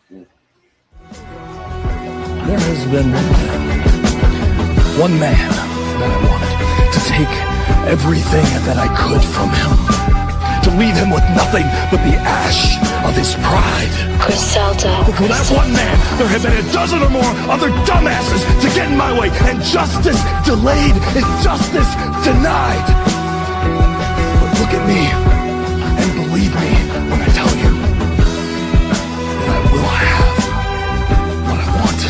There has been one man that I wanted to take everything that I could from him, to leave him with nothing but the ash of his pride. But for that one man, there have been a dozen or more other dumbasses to get in my way, and justice delayed is justice denied. But look at me and believe me when I tell you that I will have what I want.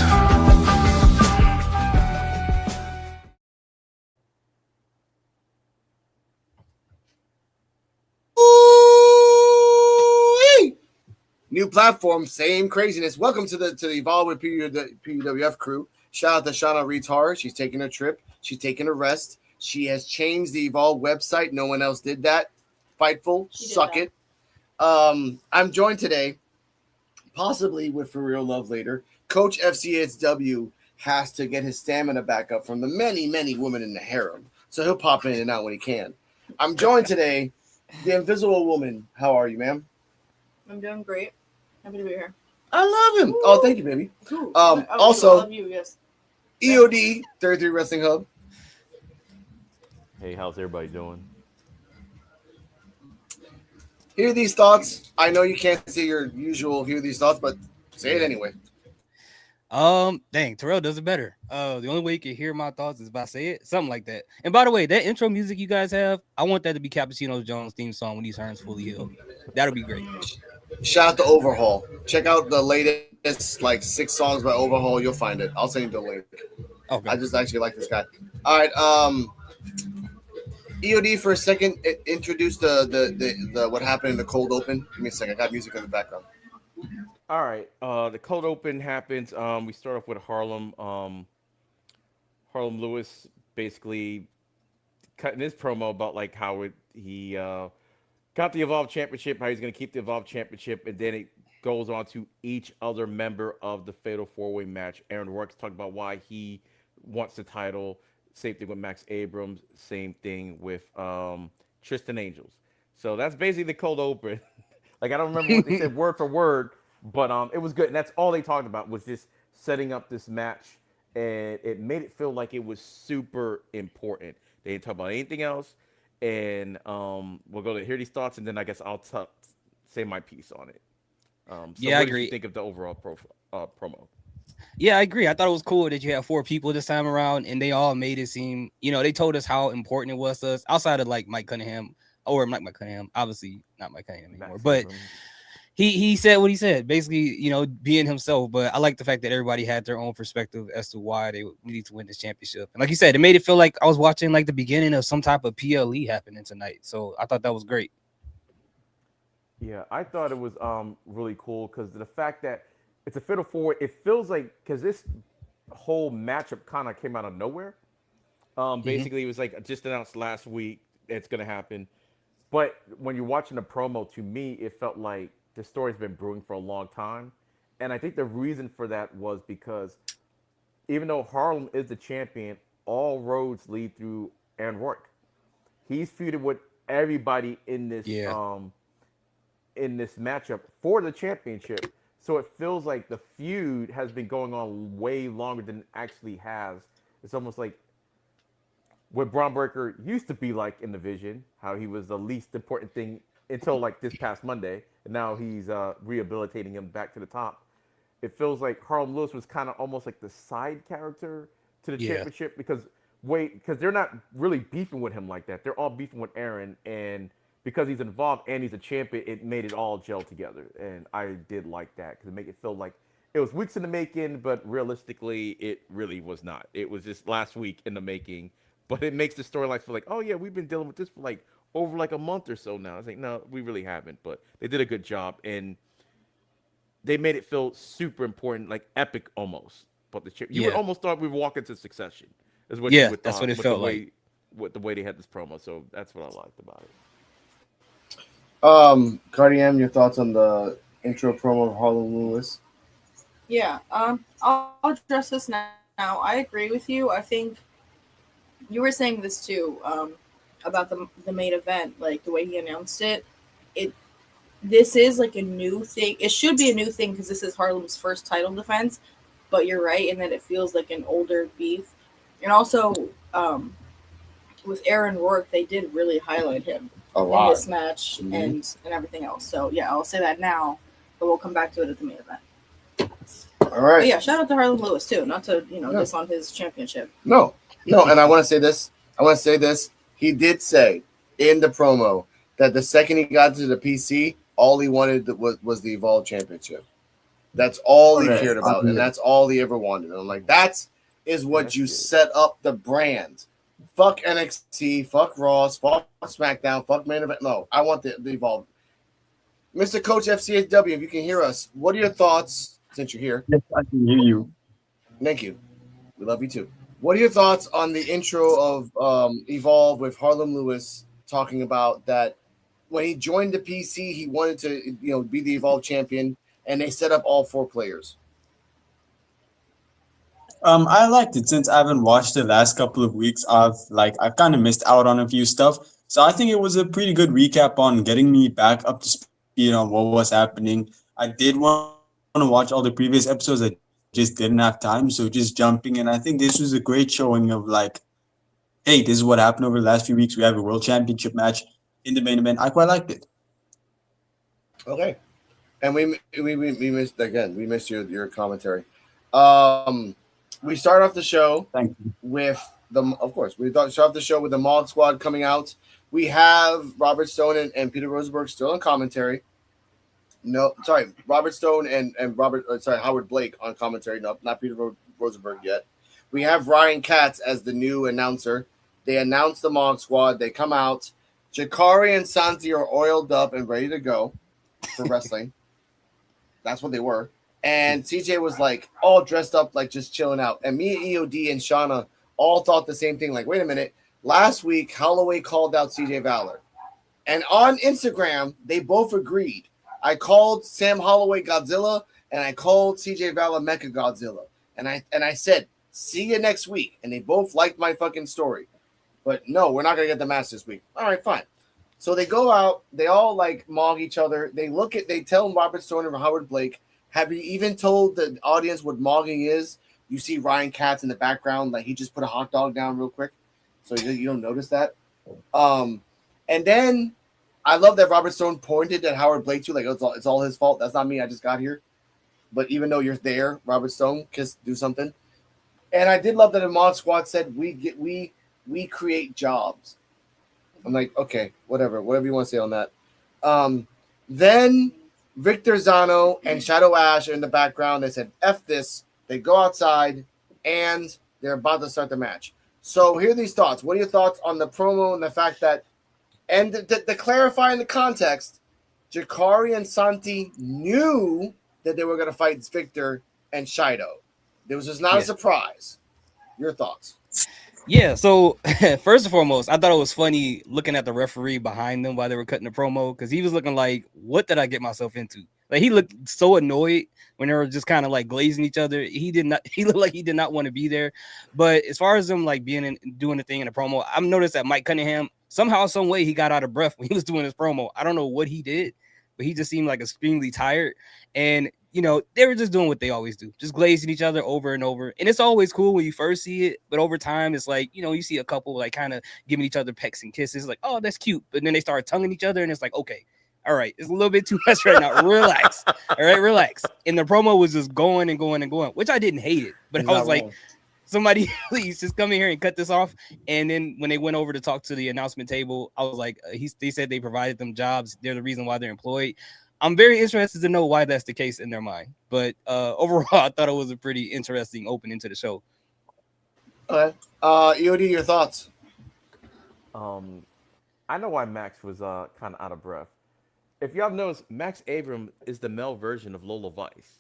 New platform, same craziness. Welcome to the Evolve with PUWF crew. Shout out to Shauna Retar. She's taking a trip. She's taking a rest. She has changed the Evolve website. No one else did that. Fightful, suck it. I'm joined today, possibly with For Real Love later. Coach FCSW has to get his stamina back up from the many, many women in the harem. So he'll pop in and out when he can. I'm joined today, the Invisible Woman. How are you, ma'am? I'm doing great. Happy to be here. I love him. Ooh. Oh, thank you, baby. Also, I love you, yes. EOD 33 Wrestling Hub. Hey, how's everybody doing? Hear these thoughts. I know you can't say your usual hear these thoughts, but say it anyway. Dang, Terrell does it better. The only way you can hear my thoughts is by say it, something like that. And by the way, that intro music you guys have, I want that to be Cappuccino Jones' theme song when he's fully healed. That'll be great. Shout out to Overhaul. Check out the latest 6 songs by Overhaul. You'll find it. I'll send you the link. Okay. I just actually like this guy. All right. EOD for a second. Introduce the what happened in the cold open. Give me a second. I got music in the background. All right. The cold open happens. We start off with Harlem. Harlem Lewis basically cutting his promo about how he got the Evolve Championship, how he's going to keep the Evolve Championship, and then it goes on to each other member of the Fatal 4-Way match. Aaron Rourke's talking about why he wants the title. Same thing with Max Abrams. Same thing with Tristan Angels. So that's basically the cold open. I don't remember what they said word for word, but it was good. And that's all they talked about was just setting up this match, and it made it feel like it was super important. They didn't talk about anything else. And we'll go to hear these thoughts, and then I guess I'll say my piece on it. Yeah, I agree. What did you think of the overall promo? Yeah, I agree. I thought it was cool that you had 4 people this time around, and they all made it seem, they told us how important it was to us, outside of Mike Cunningham, or Mike Cunningham, obviously not Mike Cunningham anymore, but he said what he said, basically, being himself. But I like the fact that everybody had their own perspective as to why they needed to win this championship. And like you said, it made it feel like I was watching the beginning of some type of PLE happening tonight. So I thought that was great. Yeah, I thought it was really cool because the fact that it's a Fatal 4, it feels like, because this whole matchup kind of came out of nowhere. Basically, it was just announced last week it's going to happen. But when you're watching the promo, to me, it felt like the story's been brewing for a long time. And I think the reason for that was because even though Harlem is the champion, all roads lead through Aaron Rourke. He's feuded with everybody in this matchup for the championship. So it feels like the feud has been going on way longer than it actually has. It's almost like what Braun Breaker used to be like in the Vision, how he was the least important thing until this past Monday, and now he's rehabilitating him back to the top. It feels like Harlem Lewis was kind of almost like the side character to the championship because they're not really beefing with him like that. They're all beefing with Aaron, and because he's involved and he's a champion, it made it all gel together, and I did like that because it made it feel like it was weeks in the making, but realistically, it really was not. It was just last week in the making. But it makes the storyline feel like, oh, yeah, we've been dealing with this for over a month or so now. It's like, no, we really haven't. But they did a good job. And they made it feel super important, epic almost. But you would almost thought we were walking to Succession. Is what you would that's thought, what it felt like. With the way they had this promo. So that's what I liked about it. Cardi M, your thoughts on the intro promo of Harlem Lewis? Yeah, I'll address this now. I agree with you. I think you were saying this too, about the main event, the way he announced it. this is like a new thing. It should be a new thing because this is Harlem's first title defense. But you're right in that it feels like an older beef. And also, with Aaron Rourke, they did really highlight him in this match and everything else. So yeah, I'll say that now, but we'll come back to it at the main event. All right. But yeah, shout out to Harlem Lewis too, not to diss on his championship. No, and I want to say this. He did say in the promo that the second he got to the PC, all he wanted was the Evolve Championship. That's all he cared about, and that's all he ever wanted. And I'm like, that is what you set up the brand. Fuck NXT, fuck Raw, fuck SmackDown, fuck main event. No, I want the Evolve. Mr. Coach FCHW, if you can hear us, what are your thoughts since you're here? Yes, I can hear you. Thank you. We love you too. What are your thoughts on the intro of Evolve with Harlem Lewis talking about that when he joined the PC, he wanted to be the Evolve champion, and they set up all 4 players? I liked it. Since I haven't watched the last couple of weeks, I've kind of missed out on a few stuff. So I think it was a pretty good recap on getting me back up to speed on what was happening. I did want to watch all the previous episodes. I just didn't have time, so just jumping in. I think this was a great showing of hey, this is what happened over the last few weeks. We have a world championship match in the main event. I quite liked it. Okay, and we missed again. We missed your commentary. We start off the show with start off the show with the Mod Squad coming out. We have Robert Stone and Peter Rosenberg still on commentary. Robert Stone and Howard Blake on commentary. No, not Peter Rosenberg yet. We have Ryan Katz as the new announcer. They announce the Mod Squad. They come out. Jakari and Santi are oiled up and ready to go for wrestling. That's what they were. And CJ was all dressed up, just chilling out. And me, EOD, and Shauna all thought the same thing. Wait a minute. Last week, Holloway called out CJ Valor. And on Instagram, they both agreed. I called Sam Holloway Godzilla, and I called CJ Valor Mecha Godzilla. And I said, see you next week. And they both liked my fucking story. But no, we're not going to get the match this week. All right, fine. So they go out. They all mog each other. They tell Robert Stone and Howard Blake, have you even told the audience what mogging is? You see Ryan Katz in the background, he just put a hot dog down real quick. So you don't notice that. And then I love that Robert Stone pointed at Howard Blake too, it's all his fault. That's not me. I just got here. But even though you're there, Robert Stone, do something. And I did love that the Mod Squad said we create jobs. I'm like, okay, whatever you want to say on that. Then Victor Zano and Shadow Ash are in the background. They said, F this. They go outside, and they're about to start the match. So here are these thoughts. What are your thoughts on the promo and the fact that, and to clarify in the context, Jakari and Santi knew that they were going to fight Victor and Shido. It was just not a surprise. Your thoughts? Yeah, so first and foremost, I thought it was funny looking at the referee behind them while they were cutting the promo, because he was looking like, what did I get myself into? He looked so annoyed when they were just kind of glazing each other. He looked like he did not want to be there. But as far as them doing the thing in the promo, I've noticed that Mike Cunningham, somehow, some way, he got out of breath when he was doing his promo. I don't know what he did, but he just seemed extremely tired. And they were just doing what they always do, just glazing each other over and over. And it's always cool when you first see it, but over time, it's you see a couple kind of giving each other pecks and kisses, oh, that's cute. But then they start tonguing each other, and it's okay, all right, it's a little bit too much right now. Relax. All right, relax. And the promo was just going and going and going, which I didn't hate it, but I was wrong. Somebody please just come in here and cut this off. And then when they went over to talk to the announcement table, I was they said they provided them jobs. They're the reason why they're employed. I'm very interested to know why that's the case in their mind. But overall, I thought it was a pretty interesting opening to the show. Okay. EOD, your thoughts? I know why Max was kind of out of breath. If y'all noticed, Max Abram is the male version of Lola Vice.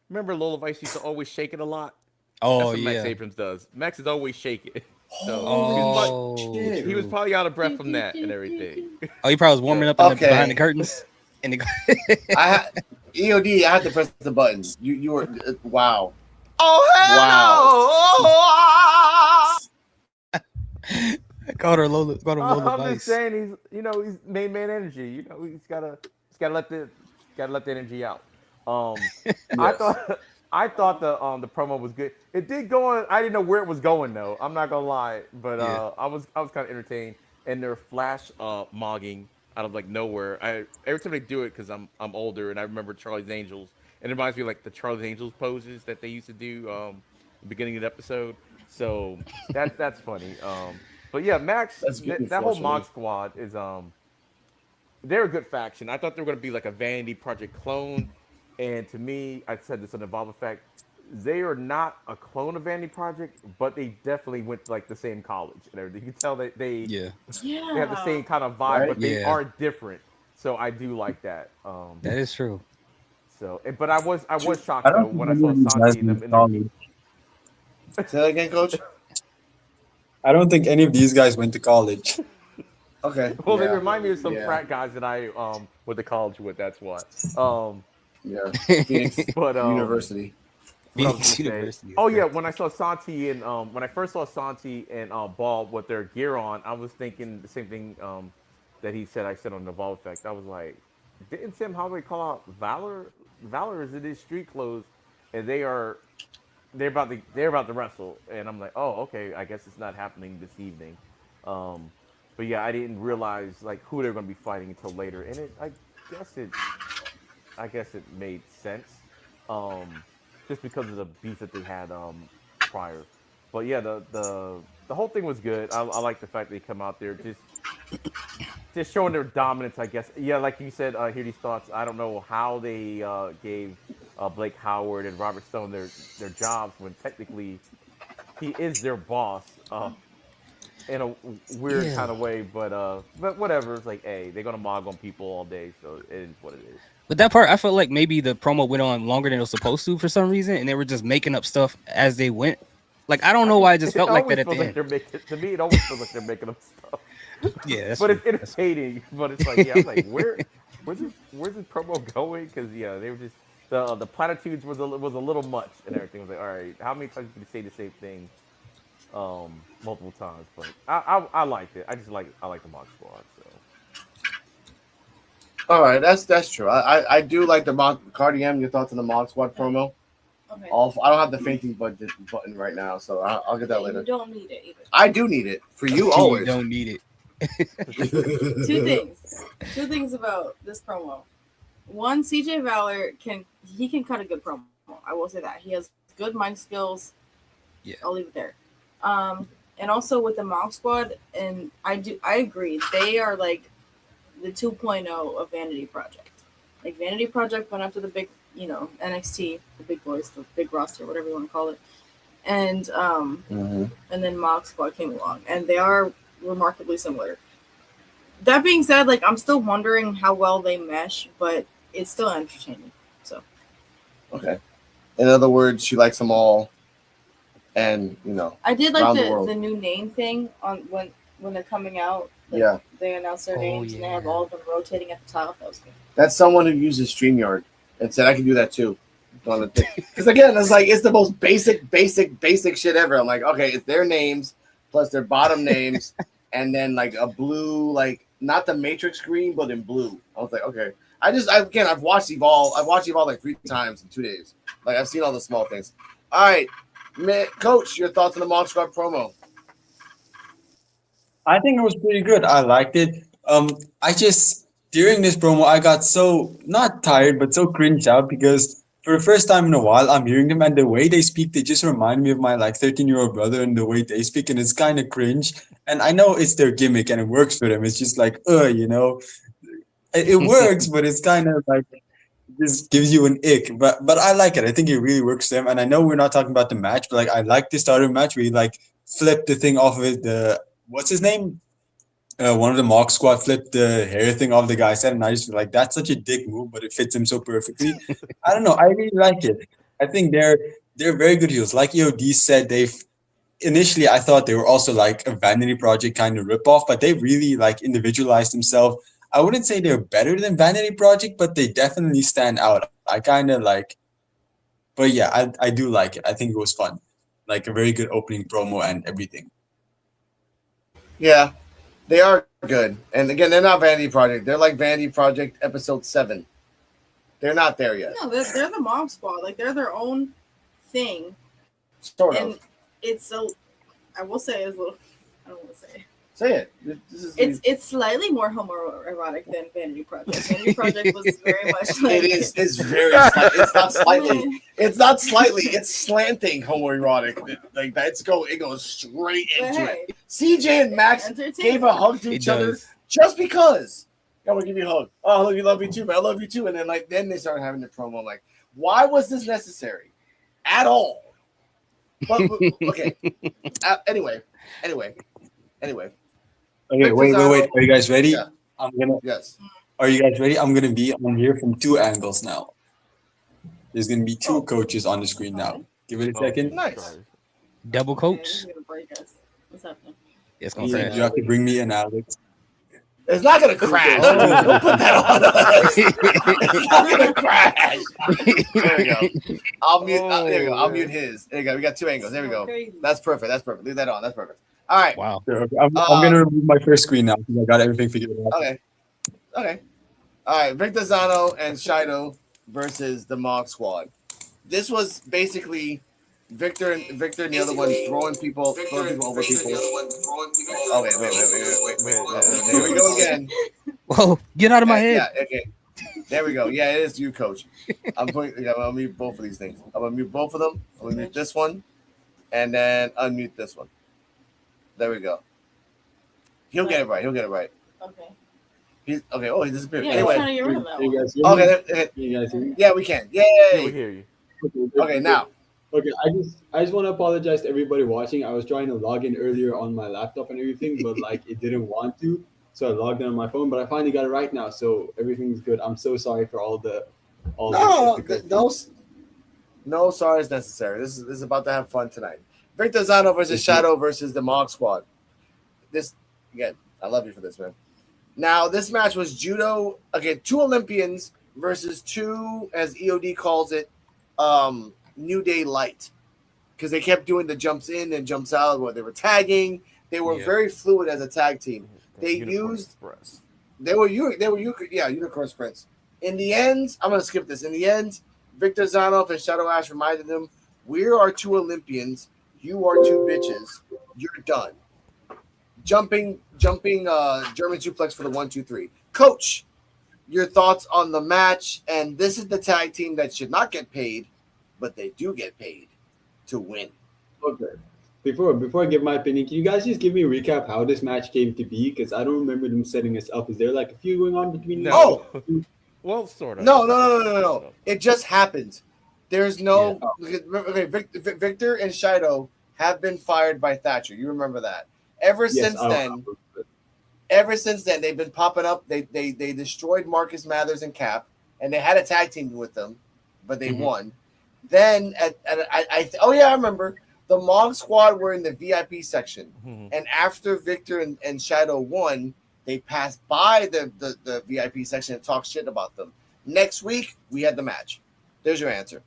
Remember Lola Vice used to always shake it a lot? Oh, that's what yeah. Max Abrams does. Max is always shaking. So he was probably out of breath from that and everything. Oh, he probably was warming up behind the curtains. EOD, I had to press the button. You were wow. Oh wow. hell no! I called her Lola. I'm just saying he's main man energy. He's gotta Just gotta let the energy out. Um, I Yes. thought I thought the promo was good. It did go on. I didn't know where it was going though. I'm not gonna lie, but Yeah. I was kind of entertained. And their flash mogging out of like nowhere. Every time they do it because I'm older and I remember Charlie's Angels. And it reminds me of like the Charlie's Angels poses that they used to do the beginning of the episode. So that's funny. But yeah, Max, That's good, that whole Mog unfortunately. Squad is they're a good faction. I thought they were going to be like a Vanity Project clone, and to me, I said this on Evolve Effect, they are not a clone of Vanity Project, but they definitely went to like the same college and everything. You can tell that Yeah. they have the Yeah. same kind of vibe, Right? but they Yeah. are different. So I do like that. That is true. But I was I shocked though don't think when I any saw of these guys Santi in went them to in their college. Say that again, Coach. I don't think any of these guys went to college. Okay. well, they Yeah. remind me of some Yeah. frat guys that I went to college with. That's why. Um, Yeah. Phoenix but University. what I was gonna Phoenix say. University. Oh yeah, when I saw Santi and when I first saw Santi and Ball with their gear on, I was thinking the same thing that he said. I said on the Ball Effect. I was like, didn't Tim Holloway call out Valor? Valor is in his street clothes, and they're about to wrestle. And I'm like, oh okay, I guess it's not happening this evening. Um, but yeah, I didn't realize like who they're going to be fighting until later, and guess it I guess it made sense, um, just because of the beef that they had prior. But yeah, the whole thing was good. I like the fact they come out there just showing their dominance. I guess yeah, like you said, hear these thoughts. I don't know how they gave Blake Howard and Robert Stone their jobs when technically he is their boss. In a weird Yeah. kind of way, but whatever. It's like, hey, they're gonna mog on people all day, so it is what it is. But that part, I felt like maybe the promo went on longer than it was supposed to for some reason, and they were just making up stuff as they went. Like I don't know why I just It felt like always that at the feels like end. they're making. To me, it always feels like they're making up stuff. Yeah, that's But true. it's entertaining. But it's like, yeah, I'm like, where's this promo going? Because yeah, they were just the platitudes was a little much and everything. I was like, all right, how many times can you say the same thing multiple times? But I liked it. I like the Mock Squad. So All right, that's true. I do like the Cardi M. Your thoughts on the Mod Squad promo? Okay. I don't have the fainting button right now, so I'll get that Yeah, later. you don't need it either. I do need it for you You always. don't need it. Two things about this promo. One, CJ Valor can cut a good promo. I will say that he has good mic skills. Yeah. I'll leave it there. And also with the Mock Squad, and I agree, they are like the 2.0 of Vanity Project. Like Vanity Project went after the big, NXT, the big boys, the big roster, whatever you want to call it, and and then Mock Squad came along, and they are remarkably similar. That being said, like I'm still wondering how well they mesh, but it's still entertaining. So Okay. In other words, she likes them all, and I did like around the the world. new name thing on when they're coming out. Like, Yeah. they announce their Oh, names and they have yeah. all of them rotating at the top. That was good. That's someone who uses StreamYard and said I can do that too. Because again, it's the most basic shit ever. I'm like, okay, it's their names plus their bottom names, and then like a blue, like not the Matrix green, but in blue. I was like, okay. I've watched Evolve. I've watched Evolve like 3 times in 2 days. Like I've seen all the small things. All right, Coach, your thoughts on the Mod Squad promo? I think it was pretty good. I liked it. I just during this promo I got so not tired but so cringed out because for the first time in a while I'm hearing them and the way they speak they just remind me of my like 13-year-old brother and the way they speak and it's kind of cringe. And I know it's their gimmick and it works for them. It's just like it works, but it's kind of like just gives you an ick. But I like it. I think it really works for them. And I know we're not talking about the match, but like I like the start of the match where you like flip the thing off of it. The what's his name? One of the Mock Squad flipped the hair thing off the guy's head, and I just feel like that's such a dick move, but it fits him so perfectly. I don't know. I really like it. I think they're very good heels. Like EOD said, they've initially I thought they were also like a vanity project kind of ripoff, but they really like individualized themselves. I wouldn't say they're better than Vanity Project, but they definitely stand out. I kind of like, but yeah, I do like it. I think it was fun, like a very good opening promo and everything. Yeah, They are good, and again, they're not Vanity Project. They're like Vanity Project episode 7. They're not there yet. No, they're the Mob Squad. Like they're their own thing. Sort and of. It's a, I will say, it's a little. I don't want to say. Say it. It's slightly more homoerotic than Vanity Project. Vanity Project was very much like it is. It's very. It's not slightly. It's not slightly. It's slanting homoerotic. Like that's it goes straight into it. CJ and Max gave a hug to each other just because. Yeah, we'll give you a hug. Oh, you love you too, man. I love you too. And then they started having the promo. I'm like, why was this necessary at all? But okay. Anyway. Okay, wait. Are you guys ready? Yeah. Yes. Are you guys ready? I'm gonna be on here from 2 angles now. There's gonna be 2 coaches on the screen now. Give it a second. Nice. Double coach. gonna break us. What's happening? It's gonna You crash. have to bring me in, Alex. It's not gonna crash. Don't put that on us. It's not gonna crash. There we go. I'll mute. There we go. I'll mute his. There you go. We got 2 angles. There we go. That's perfect. Leave that on. That's perfect. All right. Wow. I'm gonna remove my first screen now because I got everything figured out. Okay. All right. Victor Zano and Shido versus the Mog Squad. This was basically Victor and the other one throwing people over people. Oh wait. There we go again. Whoa! Get out of my head. Yeah. Okay. There we go. Yeah, it is you, Coach. I'm gonna mute both of these things. I'm gonna mute both of them. I'm gonna mute this one, and then unmute this one. There we go. He'll get it right. Okay. He's okay. Oh, he disappeared. Yeah, Anyway. trying to get rid of that You one. guys hear me? Okay. You guys hear me? Yeah, we can. Yeah, we Yay. hear you. Okay, now. Okay, I just want to apologize to everybody watching. I was trying to log in earlier on my laptop and everything, but like it didn't want to, so I logged in on my phone. But I finally got it right now, so everything's good. I'm so sorry for all the No sorry is necessary. This is about to have fun tonight. Victor Zano versus Shadow versus the Mog Squad. This again, I love you for this, man. Now, this match was judo. Again, 2 Olympians versus 2, as EOD calls it, New Day Light. Because they kept doing the jumps in and jumps out where they were tagging. They were very fluid as a tag team. They were Unicorn Sprints. In the end, I'm gonna skip this. In the end, Victor Zanoff and Shadow Ash reminded them, we are 2 Olympians, you are 2 bitches, you're done. Jumping German suplex for the 1, 2, 3. Coach, your thoughts on the match? And this is the tag team that should not get paid, but they do get paid to win. Okay. Before I give my opinion, can you guys just give me a recap how this match came to be? Because I don't remember them setting this up. Is there like a feud going on between them? Oh, well, sort of. No. It just happened. There's no. Okay, Victor and Shido have been fired by Thatcher. You remember that? Ever since then, they've been popping up. They destroyed Marcus Mathers and Cap, and they had a tag team with them, but they won. Then I remember the Mog Squad were in the VIP section, and after Victor and Shadow won, they passed by the VIP section and talked shit about them. Next week we had the match. There's your answer.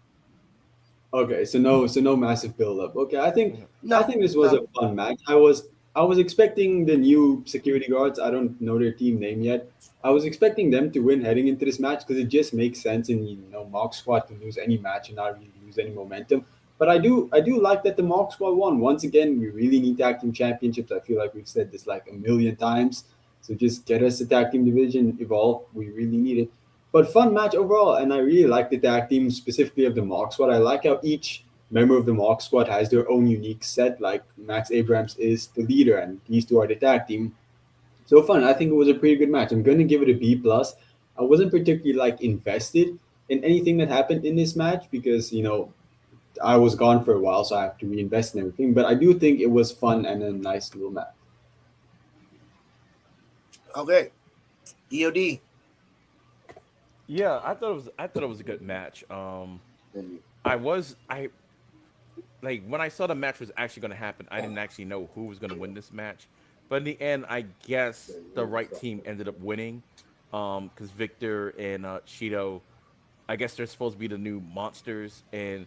Okay, so no massive build up. Okay, I think this was a fun match. I was expecting the new security guards. I don't know their team name yet. I was expecting them to win heading into this match because it just makes sense in Mog Squad to lose any match and not really lose any momentum. But I do like that the Mog Squad won. Once again, we really need tag team championships. I feel like we've said this like a million times. So just get us the tag team division evolve. We really need it. But fun match overall, and I really like the tag team specifically of the Mog Squad. I like how each member of the Mog Squad has their own unique set. Like Max Abrams is the leader, and these 2 are the tag team. So fun. I think it was a pretty good match. I'm going to give it a B+. I wasn't particularly invested in anything that happened in this match because, I was gone for a while, so I have to reinvest in everything. But I do think it was fun and a nice little match. Okay. EOD. Yeah, I thought it was a good match. When I saw the match was actually going to happen, I didn't actually know who was going to win this match. But in the end, I guess the right team ended up winning because Victor and Shido, I guess they're supposed to be the new monsters. And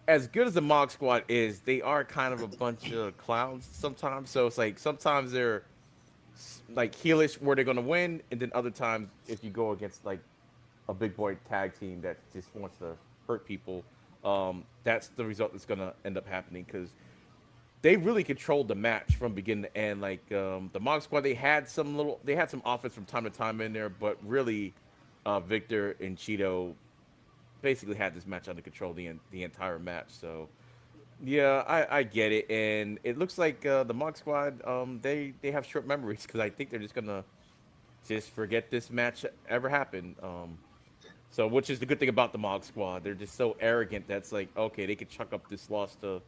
as good as the Mog Squad is, they are kind of a bunch of clowns sometimes. So it's like sometimes they're like heelish where they're gonna win, and then other times if you go against like a big boy tag team that just wants to hurt people, that's the result that's gonna end up happening because they really controlled the match from beginning to end. Like the Monk Squad, they had some offense from time to time in there, but really, Victor and Cheeto basically had this match under control the entire match. So yeah, I get it, and it looks like the Monk Squad they have short memories because I think they're just gonna just forget this match ever happened. So which is the good thing about the Monk Squad, they're just so arrogant that's like okay, they could chuck up this loss to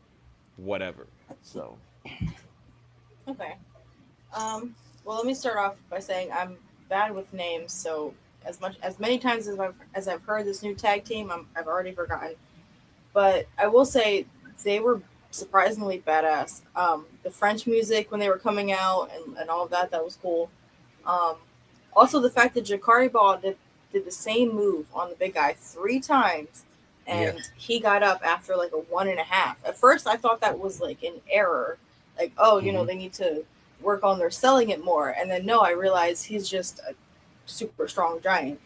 whatever. So Okay. Well, let me start off by saying I'm bad with names, so as many times as I've heard this new tag team, I've already forgotten. But I will say they were surprisingly badass. The French music when they were coming out and all of that was cool. Also, the fact that Jakari Ball did the same move on the big guy 3 times, and he got up after like a 1.5. At first, I thought that was like an error, like they need to work on their selling it more. And then no, I realized he's just a super strong giant.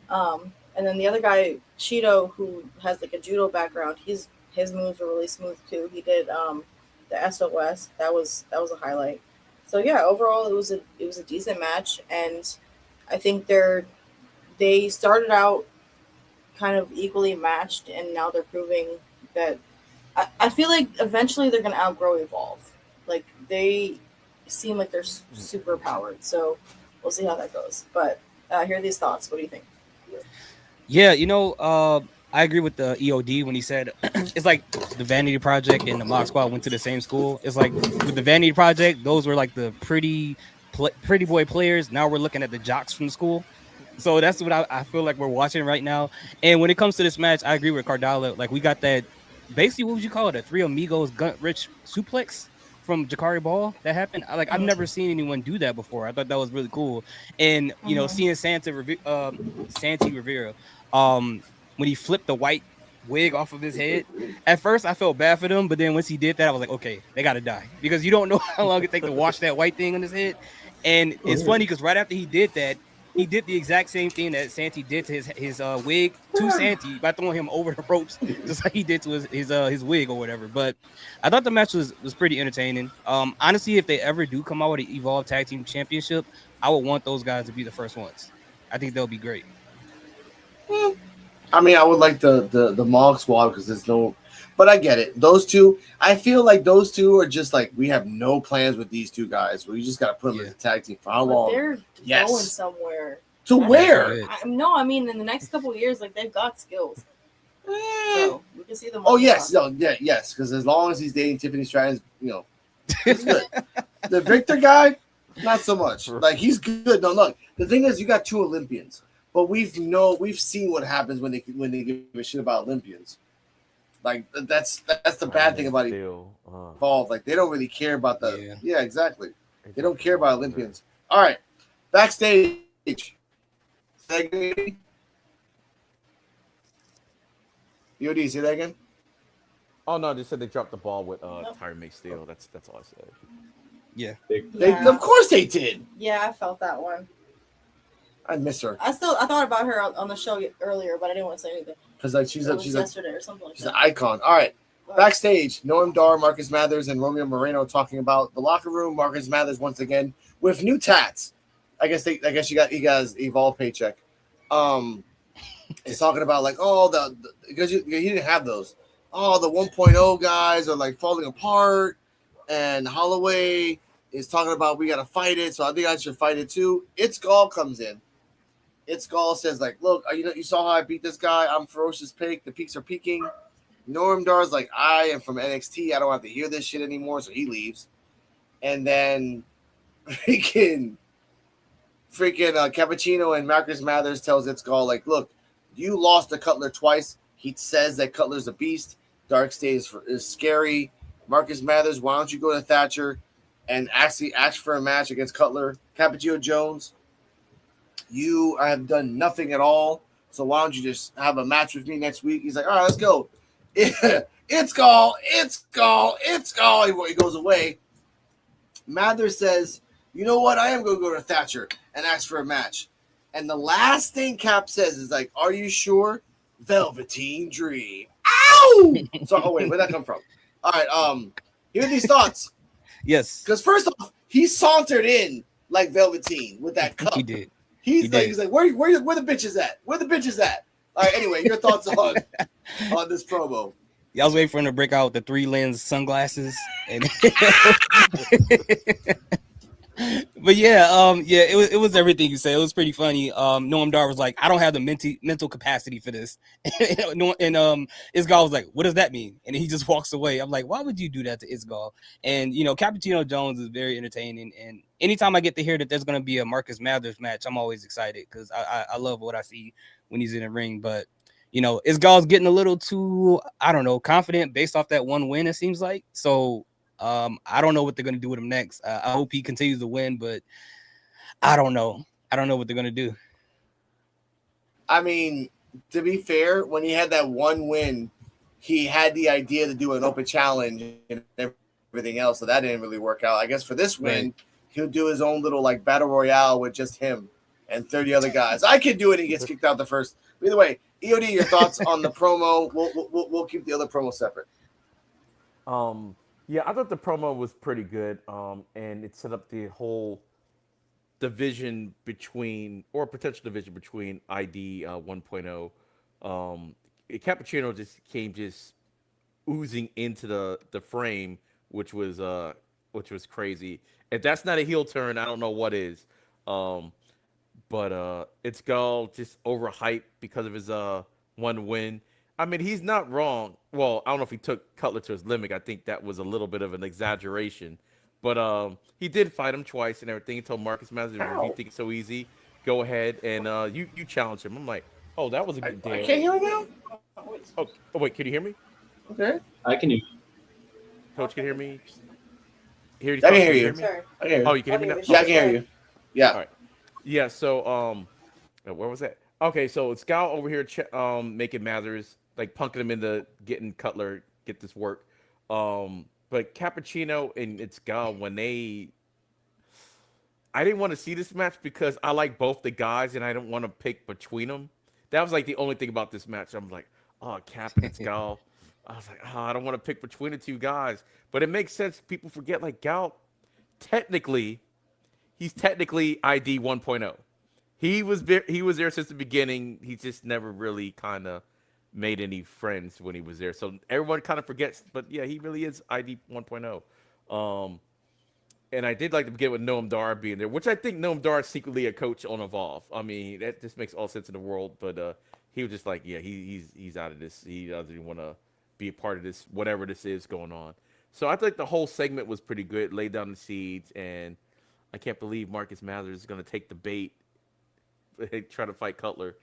And then the other guy, Cheeto, who has like a judo background, his moves were really smooth too. He did the SOS. That was a highlight. So yeah, overall it was a decent match, and I think they started out kind of equally matched, and now they're proving that. I feel like eventually they're going to outgrow Evolve. Like they seem like they're super powered, so we'll see how that goes. But here are these thoughts. What do you think? Yeah, I agree with the EOD when he said it's like the Vanity Project and the Mock Squad went to the same school. It's like with the Vanity Project, those were like the pretty boy players. Now we're looking at the jocks from the school. So that's what I feel like we're watching right now. And when it comes to this match, I agree with Cardala. Like we got that, basically, what would you call it? A Three Amigos Gun Rich suplex from Jakari Ball that happened. I've never seen anyone do that before. I thought that was really cool. And seeing Santi Rivera, when he flipped the white wig off of his head, at first I felt bad for them, but then once he did that, I was like, okay, they gotta die because you don't know how long it takes to wash that white thing on his head. And it's funny because right after he did that, he did the exact same thing that Santi did to his wig to Santi by throwing him over the ropes, just like he did to his wig or whatever. But I thought the match was pretty entertaining. Honestly, if they ever do come out with an Evolve Tag Team Championship, I would want those guys to be the first ones. I think they'll be great. I mean, I would like the Mog Squad because there's no, but I get it. Those two, I feel like those two are just like we have no plans with these two guys. We just got to put them as a tag team for how long? They're going somewhere. To where? I mean, in the next couple of years, like they've got skills. So we can see them. Oh yes, yes. Because as long as he's dating Tiffany Stratton's, it's good. The Victor guy, not so much. Like he's good. No, look. The thing is, you got 2 Olympians. But we've seen what happens when they give a shit about Olympians. Like that's the bad thing about Evolve. Like they don't really care about the exactly. They don't care about Olympians. All right, backstage. EOD, say that again. Oh no, they said they dropped the ball with Tyron McSteel. That's all I said. Yeah. Of course they did. Yeah, I felt that one. I miss her. I thought about her on the show earlier, but I didn't want to say anything. Because like she's yesterday or something like she's that. An icon. All right. Backstage, Noam Dar, Marcus Mathers, and Romeo Moreno talking about the locker room. Marcus Mathers once again with new tats. I guess he got his Evolve paycheck. He's talking about like because he didn't have those. Oh, the 1.0 guys are like falling apart, and Holloway is talking about we got to fight it. So I think I should fight it too. It's Gall comes in. It's Gall says like, look, you saw how I beat this guy. I'm Ferocious Pig. The peaks are peaking. Noam Dar's like, I am from NXT. I don't have to hear this shit anymore. So he leaves. And then freaking Cappuccino and Marcus Mathers tells It's Gall like, look, you lost to Cutler twice. He says that Cutler's a beast. Dark State is scary. Marcus Mathers, why don't you go to Thatcher and actually ask for a match against Cutler? Cappuccino Jones, you have done nothing at all. So why don't you just have a match with me next week? He's like, all right, let's go. It's Gall. He goes away. Mathers says, you know what? I am going to go to Thatcher and ask for a match. And the last thing Cap says is like, are you sure? Velveteen Dream. Ow! So, oh wait, where'd that come from? All right, here are these thoughts. Yes. Because first off, he sauntered in like Velveteen with that cup. He did. He's like, where the bitches at? Where the bitches at? All right, anyway, your thoughts on this promo. Yeah, I was waiting for him to break out the 3-lens sunglasses. And but yeah, it was everything you said. It was pretty funny. Noam Dar was like, I don't have the mental capacity for this. And Isgal was like, what does that mean? And he just walks away. I'm like, why would you do that to Isgal? And Cappuccino Jones is very entertaining. And anytime I get to hear that there's gonna be a Marcus Mathers match, I'm always excited because I love what I see when he's in the ring. But Isgal's getting a little too, I don't know, confident based off that one win, it seems like. So I don't know what they're going to do with him next. I hope he continues to win, but I don't know. I don't know what they're going to do. I mean, to be fair, when he had that one win, he had the idea to do an open challenge and everything else, so that didn't really work out. I guess for this win, right, he'll do his own little like battle royale with just him and 30 other guys. I could do it. He gets kicked out the first. Either way, EOD, your thoughts on the promo? We'll keep the other promo separate. Yeah, I thought the promo was pretty good, and it set up the whole division between, or potential division between ID 1.0. Cappuccino just came oozing into the frame, which was crazy. If that's not a heel turn, I don't know what is. But it's Gull just overhyped because of his one win. I mean, he's not wrong. Well, I don't know if he took Cutler to his limit. I think that was a little bit of an exaggeration. But he did fight him twice and everything. He told Marcus Masters, if you think it's so easy, go ahead and you challenge him. I'm like, oh, that was a good deal. I can't hear him now? Oh, wait, can you hear me? Okay. I can hear you. Coach, can you hear me? I can hear you. I can hear you. Oh, you can hear me now? Yeah, I can hear you. Yeah. All right. Yeah, so where was that? Okay, so it's Scout over here making Mathers, like punking him into getting Cutler, get this work. But Cappuccino and it's Gal I didn't want to see this match because I like both the guys and I don't want to pick between them. That was like the only thing about this match. I'm like, oh, Cap and Gal. I was like, oh, I don't want to pick between the two guys. But it makes sense. People forget like Gal, he's technically ID 1.0. He was there since the beginning. He just never really kind of made any friends when he was there. So everyone kind of forgets. But yeah, he really is ID 1.0. And I did like to begin with Noam Dar being there, which I think Noam Dar is secretly a coach on Evolve. I mean, that just makes all sense in the world. But he was just like, yeah, he's out of this. He doesn't even want to be a part of this, whatever this is going on. So I think the whole segment was pretty good, laid down the seeds, and I can't believe Marcus Mathers is going to take the bait, try to fight Cutler.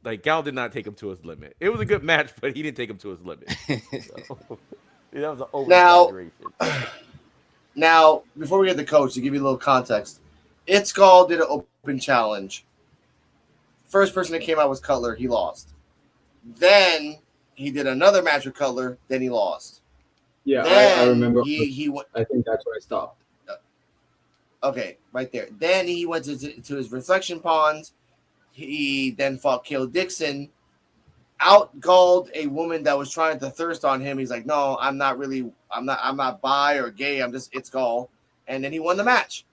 Like, Gal did not take him to his limit. It was a good match, but he didn't take him to his limit. So, that was an over-exaggeration. Now, before we get the coach, to give you a little context, Itzgal did an open challenge. First person that came out was Cutler. He lost. Then he did another match with Cutler. Then he lost. Yeah, I remember. I think that's where I stopped. Okay, right there. Then he went to his reflection ponds. He then fought Kale Dixon, outgalled a woman that was trying to thirst on him. He's like, no, I'm not bi or gay. It's Gall. And then he won the match.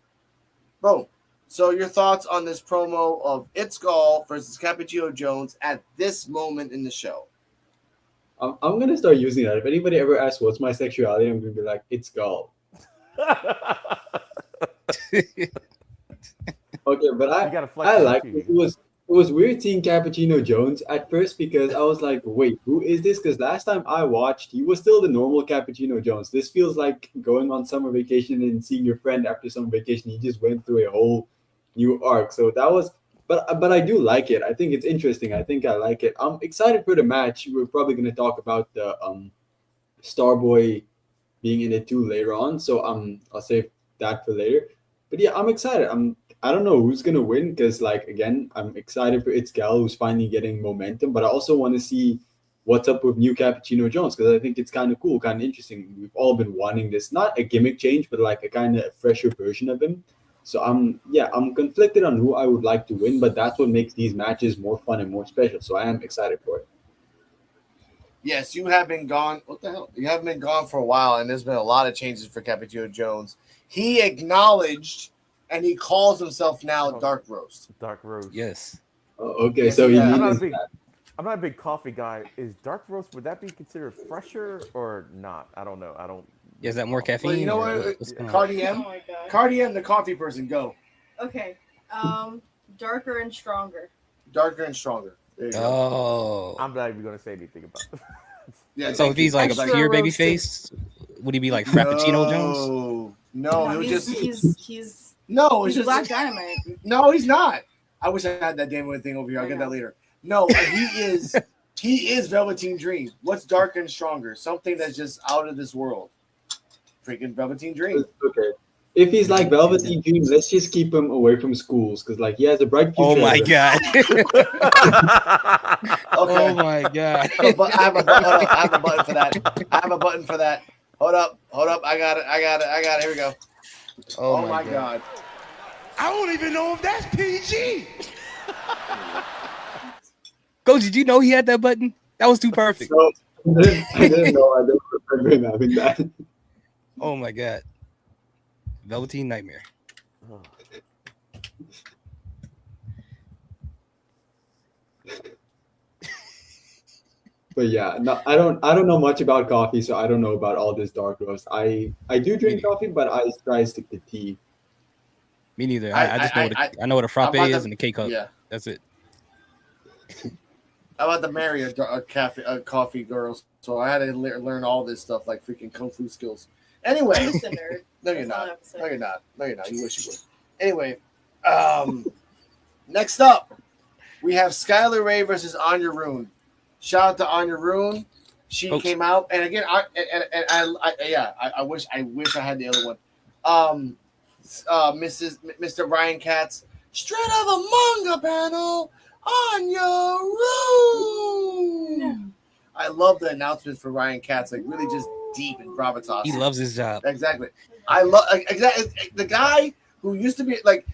Boom. So your thoughts on this promo of It's Gall versus Cappuccino Jones at this moment in the show? I'm going to start using that. If anybody ever asks what's my sexuality, I'm going to be like, it's Gall. Okay, but I like it. It was weird seeing Cappuccino Jones at first because I was like, wait, who is this? Because last time I watched, he was still the normal Cappuccino Jones. This feels like going on summer vacation and seeing your friend after summer vacation. He just went through a whole new arc. So that was, but I do like it. I think it's interesting. I think I like it. I'm excited for the match. We're probably going to talk about the Starboy being in it too later on. So I'll save that for later. But yeah, I'm excited. I don't know who's gonna win because, like, again, I'm excited for It's Gal who's finally getting momentum, but I also want to see what's up with new Cappuccino Jones because I think it's kind of cool, kind of interesting. We've all been wanting this, not a gimmick change, but like a kind of fresher version of him. So I'm conflicted on who I would like to win, but that's what makes these matches more fun and more special. So I am excited for it. Yes, you have been gone. What the hell? You have been gone for a while, and there's been a lot of changes for Coquito Jones. He acknowledged, and he calls himself now Dark Roast. Dark roast. Yes. Okay, Yes, so yeah. he I'm not, a means big, that. I'm not a big coffee guy. Is dark roast, would that be considered fresher or not? I don't know. I don't. Is that more caffeine? Well, you know or what? what's going on? Cardi Oh M, my god. Cardi M, the coffee person, go. Okay. Darker and stronger. Darker and stronger. There you go. Oh. I'm not even going to say anything about it. Yeah. So if he's like a Extra pure baby roasted. face, would he be like Frappuccino Jones? No, he'll he's, just he's no. he's It's Black just Dynamite. no. He's not. I wish I had that damn thing over here. I'll get that later. No, he is. He is Velveteen Dream. What's darker and stronger? Something that's just out of this world. Freaking Velveteen Dream. Okay. If he's like Velveteen Dream, let's just keep him away from schools because like he has a bright future. Oh my god. Okay. Oh my god. But I have a button. Hold up. I have a button for that. I have a button for that. Hold up. I got it. Here we go. Oh my god. I don't even know if that's PG. Coach, did you know he had that button? That was too perfect. No, I didn't know. I don't remember him having that. Oh my god. Velveteen Nightmare. But yeah, no, I don't know much about coffee, so I don't know about all this dark roast. I do drink coffee, but I try to stick to tea. Me neither. I just know I know what a frappe I'm about is to- and a K-cup. Yeah. That's it. I about to marry a coffee girl, so I had to learn all this stuff like freaking kung fu skills. Anyway, I'm just a nerd. no, you're That's all I not. have to say. No, you're not. No, you're not. You wish you would. Anyway, next up, we have Skylar Ray versus Anya Rune. Shout out to Anya Rune. She Coach. came out, and again, I wish I had the other one. Mr. Ryan Katz, straight out of a manga panel, Anya Rune. I love the announcements for Ryan Katz, like really just deep and gravitas. He loves his job. Exactly. I love exactly the guy who used to be like.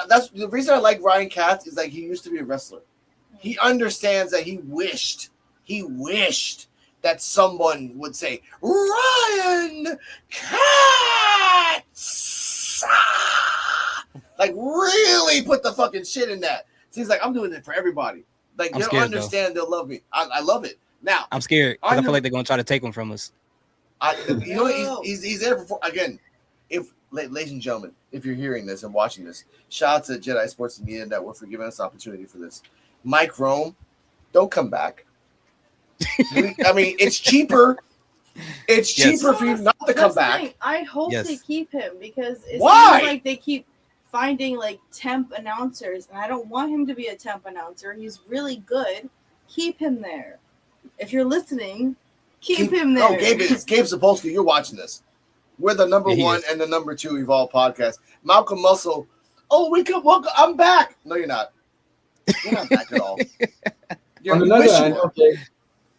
That's the reason I like Ryan Katz is like he used to be a wrestler. He understands that he wished that someone would say Ryan Katz, like really put the fucking shit in that. So he's like, I'm doing it for everybody. Like I'm they'll scared, understand, they'll love me. I love it. Now I'm scared because I Anya- feel like they're gonna try to take one from us. He's there for again. If ladies and gentlemen, if you're hearing this and watching this, shout out to Jedi Sports and Media Network for giving us the opportunity for this. Mike Rome, don't come back. I mean, it's cheaper. It's Yes. cheaper for you not to come That's the back. thing. I hope Yes. they keep him because it Why? seems like they keep finding like temp announcers, and I don't want him to be a temp announcer. He's really good. Keep him there. If you're listening, keep him there. Oh, Gabe Sapolsky, you're watching this. We're the number Yeah, he one is. and the number 2 Evolve podcast. Malcolm Muscle. Oh, welcome. I'm back. No, you're not. You're not back at all. On You another wish you hand, were. okay,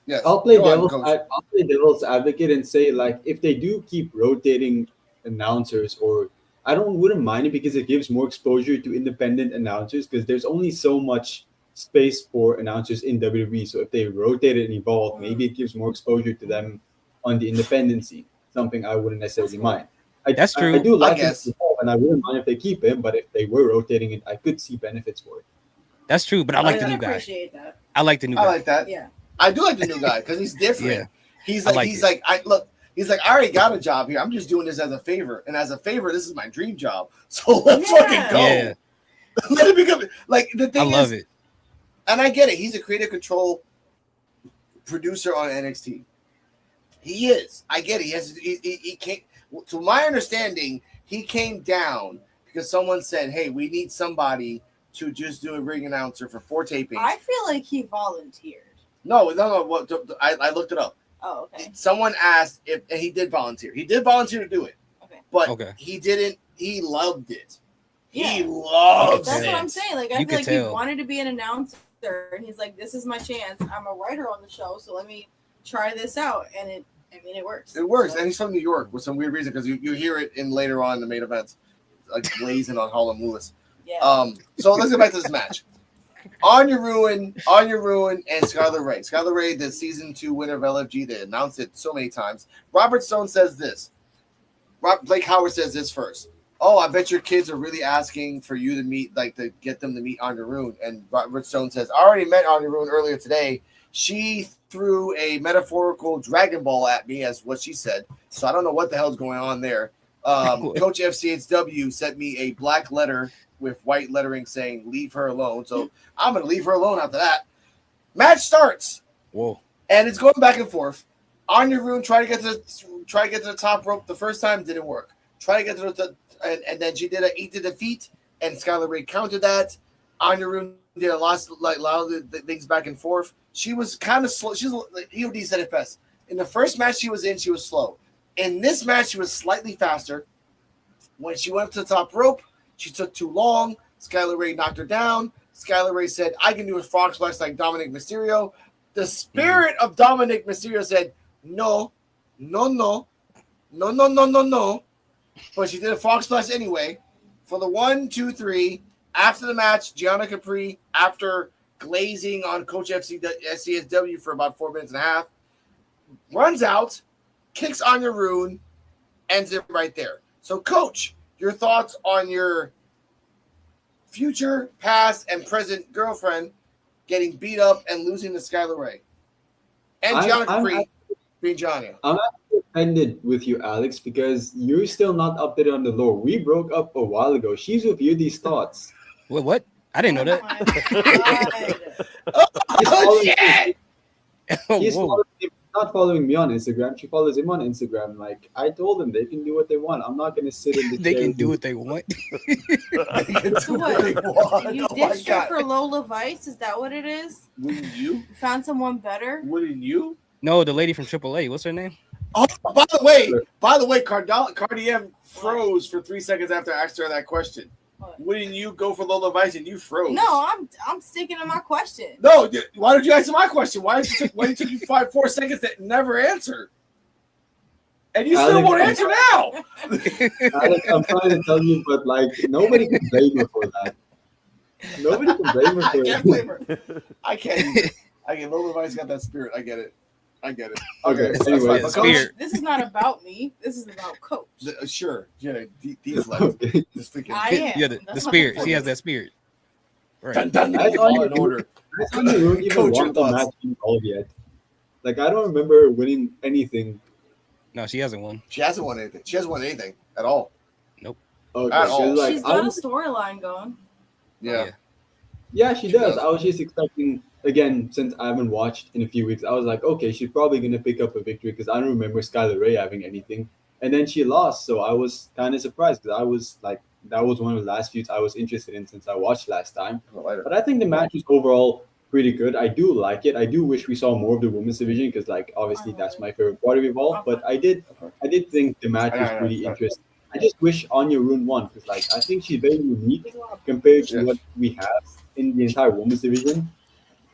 Yes. I'll play Go on, Coach. devil's advocate and say like if they do keep rotating announcers, or wouldn't mind it because it gives more exposure to independent announcers because there's only so much space for announcers in WWE. So if they rotate it and evolve, maybe it gives more exposure to them on the independency. Something I wouldn't necessarily mind. That's true. I do like I guess. him to evolve, and I wouldn't mind if they keep him. But if they were rotating it, I could see benefits for it. That's true, but I like I the new guy. appreciate that. I like the new I guy. like that. Yeah. I do like the new guy because he's different. Yeah. He's I like like he's it. like I already got a job here. I'm just doing this as a favor, and as a favor, this is my dream job. So let's Yeah. fucking go. Yeah. Let it become like the I thing love is, it. and I get it. He's a creative control producer on NXT. He is. I get it. He came. To my understanding, he came down because someone said, "Hey, we need somebody to just do a ring announcer for 4 tapings." I feel like he volunteered. No. What? I looked it up. Oh, okay. Someone asked if, and he did volunteer. He did volunteer to do it, Okay. but Okay. he didn't. He loved it. He Yeah. loves That's it. what I'm saying. Like I You feel could like he tell. wanted to be an announcer, and he's like, "This is my chance. I'm a writer on the show, so let me try this out." And it works. It works, So- and he's from New York with some weird reason because you hear it in later on in the main events. glazing on Harlem Lewis. Yeah. So let's get back to this match. Anya Ruin, and Skylar Ray. Skylar Ray, the season 2 winner of LFG. They announced it so many times. Robert Stone says this. Blake Howard says this first. Oh, I bet your kids are really asking for you to meet, to get them to meet Anya Ruin. And Robert Stone says, I already met Anya Ruin earlier today. She threw a metaphorical Dragon Ball at me, as what she said. So I don't know what the hell's going on there. Coach FCHW sent me a black letter with white lettering saying, leave her alone. So I'm going to leave her alone after that. Match starts. Whoa. And it's going back and forth. Anya Ruin tried to get to the top rope the first time, didn't work. Try to get to the and then she did an 8 to defeat, and Skylar Ray countered that. Anya Ruin did a lot of things back and forth. She was kind of slow. She's EOD said it best. In the first match she was in, she was slow. In this match, she was slightly faster. When she went to the top rope, she took too long. Skylar Ray knocked her down. Skylar Ray said, I can do a frog splash like Dominic Mysterio. The spirit of Dominic Mysterio said, no. But she did a frog splash anyway. For the 1, 2, 3, after the match, Gianna Capri, after glazing on Coach SCSW for about 4 minutes and a half, runs out, kicks Anya Ruin, ends it right there. So, Coach, your thoughts on your future, past, and present girlfriend getting beat up and losing to Skylar Ray. And Gianna Capri being Gianna. I'm actually offended with you, Alex, because you're still not updated on the lore. We broke up a while ago. She's with you these thoughts. Wait, what? I didn't know that. Shit! He's not following me on Instagram. She follows him on Instagram. Like, I told them they can do what they want. I'm not going to sit in the They chair can do what they want. So what? You ditched her for Lola Vice? Is that what it is? Wouldn't you? You found someone better? Wouldn't you? No, the lady from AAA. What's her name? Oh, by the way, Cardiem froze for 3 seconds after I asked her that question. What? Wouldn't you go for Lola Vice and you froze? No, I'm sticking to my question. No, why did you answer my question? Why did it take you 4 seconds to never answer? And you still won't answer now. Alex, I'm trying to tell you, but like nobody can blame her for that. Nobody can blame her for I can't blame her. I can't either. Lola Vice got that spirit. I get it. Okay. Anyway, Spirit. This is not about me. This is about Coach. Sure. Yeah. These levels. Just freaking. I am. Yeah, the spirit. She has that spirit. Right. Dun, I all in order. don't even Coach, your won the thoughts. match involved yet. Like, I don't remember winning anything. No, she hasn't won. She hasn't won anything. She hasn't won anything at all. Okay, At all. 'cause, like, She's I got a was- storyline going. Yeah. Yeah, she does. does. I was just expecting, again, since I haven't watched in a few weeks, I was like, okay, she's probably going to pick up a victory because I don't remember Skylar Ray having anything. And then she lost, so I was kind of surprised because I was like, that was one of the last feuds I was interested in since I watched last time. But I think the match was overall pretty good. I do like it. I do wish we saw more of the women's division because, like, obviously that's my favorite part of Evolve. But I did think the match was pretty interesting. I just wish Anya Ruin won because, like, I think she's very unique compared to what we have in the entire women's division.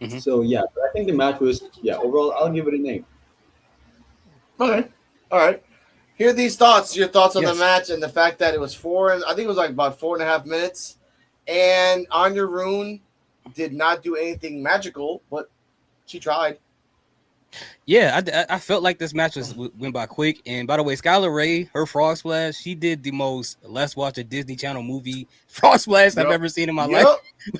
Mm-hmm. So yeah, but I think the match was overall I'll give it a name. Okay. All right. Here are these thoughts. Your thoughts on Yes. the match and the fact that it was I think it was like about 4.5 minutes. And Anya Ruin did not do anything magical, but she tried. Yeah, I felt like this match went by quick. And by the way, Skylar Ray, her frog splash, she did the most let's watch a Disney Channel movie frog splash I've ever seen in my life.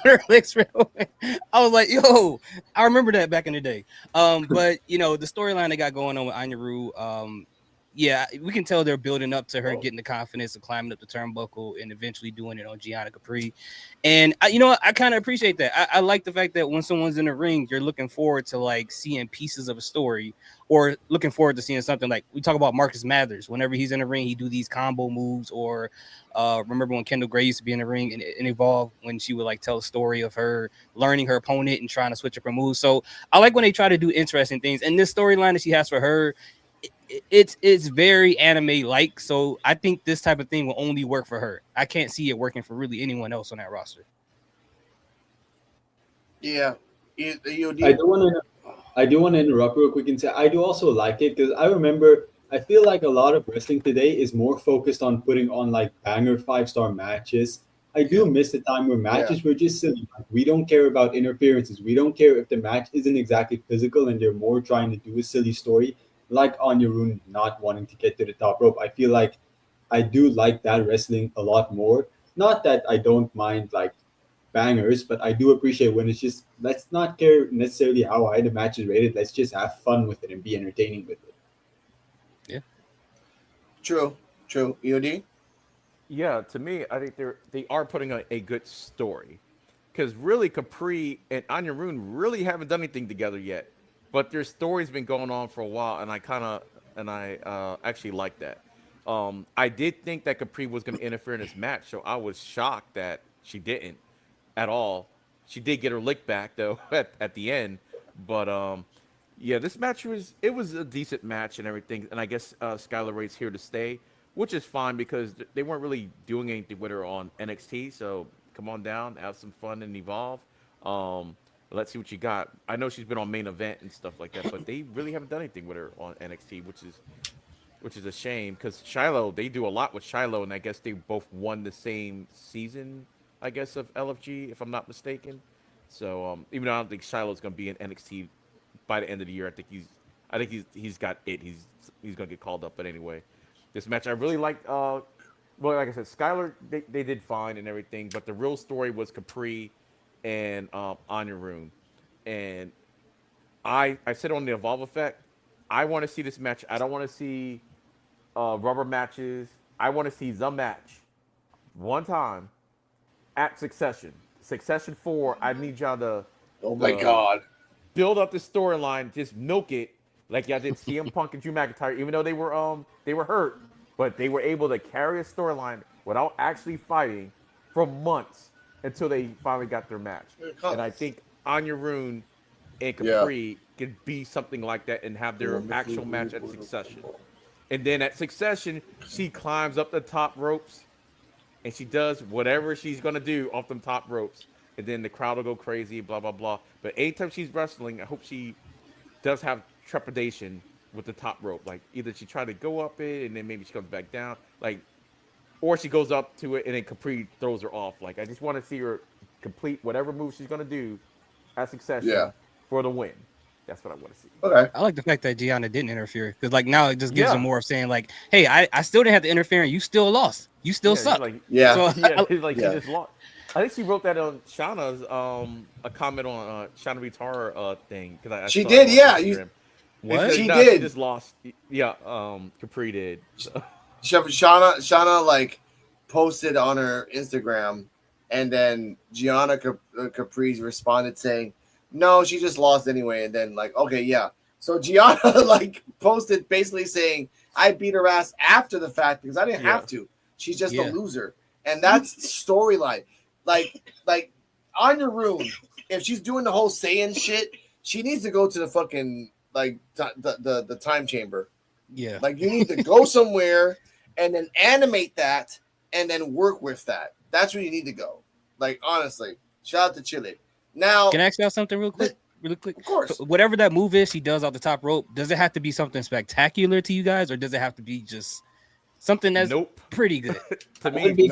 Her legs were open. I was like, yo, I remember that back in the day. But you know, the storyline they got going on with Anya Ruin, yeah, we can tell they're building up to her getting the confidence of climbing up the turnbuckle and eventually doing it on Gianna Capri. And I kind of appreciate that. I like the fact that when someone's in the ring, you're looking forward to like seeing pieces of a story or looking forward to seeing something like we talk about Marcus Mathers. Whenever he's in the ring, he do these combo moves or remember when Kendall Gray used to be in the ring and Evolve when she would like tell a story of her learning her opponent and trying to switch up her moves. So I like when they try to do interesting things. And this storyline that she has for her, it's very anime like, so I think this type of thing will only work for her. I can't see it working for really anyone else on that roster. Yeah. I do want to interrupt real quick and say I do also like it because I remember I feel like a lot of wrestling today is more focused on putting on like banger 5-star matches. I do miss the time where matches were just silly. Like, we don't care about interferences. We don't care if the match isn't exactly physical and they're more trying to do a silly story, like Anya Rune not wanting to get to the top rope. I feel like I do like that wrestling a lot more. Not that I don't mind like bangers, but I do appreciate when it's just let's not care necessarily how high the match is rated. Let's just have fun with it and be entertaining with it. True. EOD. Yeah, to me, I think they are putting a good story, because really Capri and Anya Rune really haven't done anything together yet, but their story's been going on for a while, and I actually like that. I did think that Capri was going to interfere in this match, so I was shocked that she didn't at all. She did get her lick back though at the end, but yeah, this match was a decent match and everything, and I guess Skylar Ray's here to stay, which is fine because they weren't really doing anything with her on NXT. So come on down, have some fun and evolve. Let's see what you got. I know she's been on Main Event and stuff like that, but they really haven't done anything with her on NXT, which is a shame, because Shiloh, they do a lot with Shiloh, and I guess they both won the same season, I guess, of LFG, if I'm not mistaken. So even though I don't think Shiloh's going to be in NXT by the end of the year, I think he's got it. He's going to get called up. But anyway, this match I really liked. Well, like I said, Skylar, they did fine and everything, but the real story was Capri and Anya Rune. And I said on the Evolve Effect, I want to see this match. I don't want to see rubber matches. I want to see the match one time at Succession 4. I need y'all to Oh my God, build up the storyline, just milk it like y'all did CM Punk and Drew McIntyre, even though they were hurt, but they were able to carry a storyline without actually fighting for months until they finally got their match. And I think Anya Rune and Capri could be something like that and have their actual match at Succession. And then at Succession, she climbs up the top ropes and she does whatever she's going to do off them top ropes. And then the crowd will go crazy, blah, blah, blah. But anytime she's wrestling, I hope she does have trepidation with the top rope. Like, either she try to go up it and then maybe she comes back down. Like, or she goes up to it and then Capri throws her off. Like, I just want to see her complete whatever move she's going to do at Succession for the win. That's what I want to see. Okay. I like the fact that Gianna didn't interfere, because like now it just gives them more of saying like, hey, I still didn't have to interfere and you still lost. You still suck. Like, So, she just lost. I think she wrote that on Shauna's a comment on Shauna Reed's horror thing. She did, yeah. What? She did. She just lost. Yeah, Capri did. So. Shauna like posted on her Instagram, and then Gianna Capri responded saying, "No, she just lost anyway." And then like, okay, yeah. So Gianna like posted basically saying, "I beat her ass after the fact because I didn't have to. She's just a loser," and that's storyline. Like Anya Rune, if she's doing the whole Saiyan shit, she needs to go to the fucking like the time chamber. Yeah, like you need to go somewhere and then animate that and then work with that. That's where you need to go. Like honestly, shout out to Chile. Now, can I ask y'all something real quick? Really quick, of course. So whatever that move is she does off the top rope, does it have to be something spectacular to you guys, or does it have to be just something that's pretty good? To me,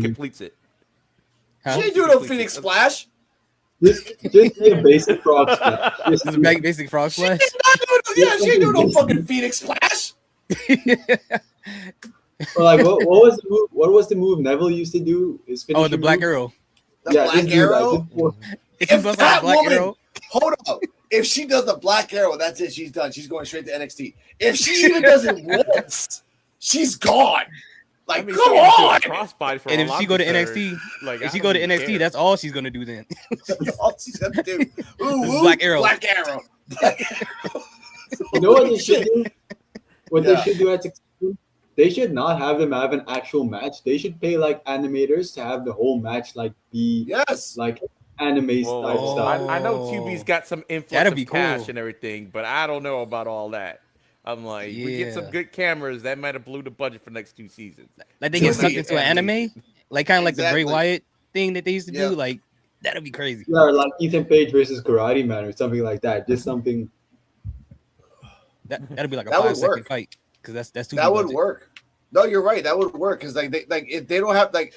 completes it. Huh? She ain't doing no Phoenix Splash. Just a basic frog splash. Just a basic frog splash. She ain't doing no fucking Phoenix Splash. Well, like what was the move? What was the move Neville used to do? The black arrow. The black arrow. If that black woman, arrow. Hold up. If she does the black arrow, that's it. She's done. She's going straight to NXT. If she even does it once, she's gone. Like, come on. And if she go to NXT, if she go to NXT, that's all she's gonna do then. That's all she's gonna do. Ooh, black arrow. Black arrow. You know what they should do? What they should do at Succession? They should not have them have an actual match. They should pay like animators to have the whole match like be like anime type stuff. I know QB's got some influx of cash and everything, but I don't know about all that. I'm like, we get some good cameras that might have blew the budget for next 2 seasons. Like they get sucked into an anime, like kind of like the Bray Wyatt thing that they used to do. Like that'd be crazy. Yeah, or like Ethan Page versus Karate Man or something like that. Just something. that'd be like a That would 5-second work. fight because that's too. That would work. No, you're right. That would work because like they don't have like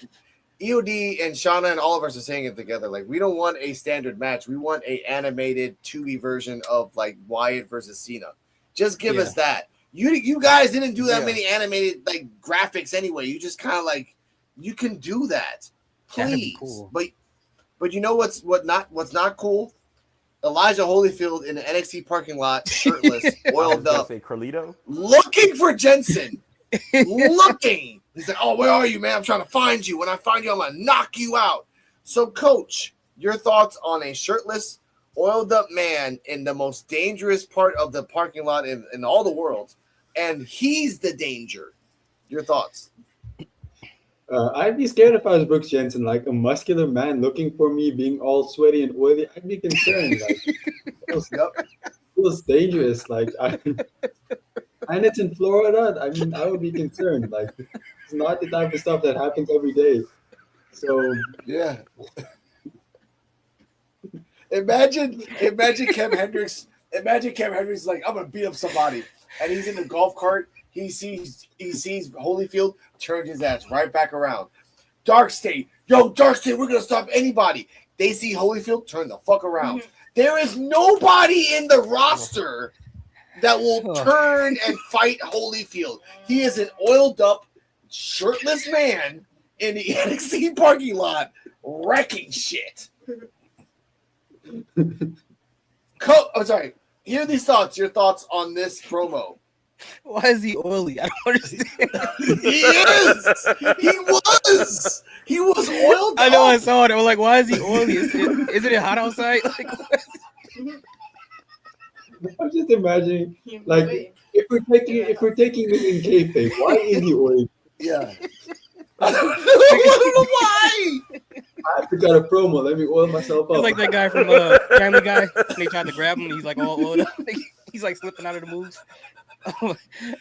EOD and Shauna and all of us are saying it together. Like we don't want a standard match. We want a animated 2B version of like Wyatt versus Cena. Just give us that. You guys didn't do that many animated like graphics anyway. You just kind of like you can do that, please. Cool. But you know what's not cool? Elijah Holyfield in the NXT parking lot, shirtless, oiled up, say Carlito, looking for Jensen. Looking. He's like, "Oh, where are you, man? I'm trying to find you. When I find you, I'm gonna knock you out." So, Coach, your thoughts on a shirtless, oiled up man in the most dangerous part of the parking lot in all the world, and he's the danger. Your thoughts? I'd be scared if I was Brooks Jensen, like a muscular man looking for me, being all sweaty and oily. I'd be concerned. Like, it was dangerous. Like, and it's in Florida. I mean, I would be concerned. Like, it's not the type of stuff that happens every day. So yeah. Imagine Kevin Hendricks. Imagine Kevin Hendricks like, I'm gonna beat up somebody, and he's in the golf cart. He sees Holyfield, turns his ass right back around. Dark State, Dark State, we're gonna stop anybody. They see Holyfield, turn the fuck around. Mm-hmm. There is nobody in the roster that will turn and fight Holyfield. He is an oiled up, shirtless man in the NXT parking lot wrecking shit. I'm sorry. Here are these thoughts. Your thoughts on this promo. Why is he oily? I don't understand. He is. He was oiled. I know. I saw it. I was like, why is he oily? Isn't it hot outside? Like, I'm just imagining, like, if we're taking it in kayfabe, why is he oily? Yeah. I don't know why. I forgot a promo. Let me oil myself up. It's like that guy from Family Guy. They tried to grab him. And he's like all oiled up. He's like slipping out of the moves.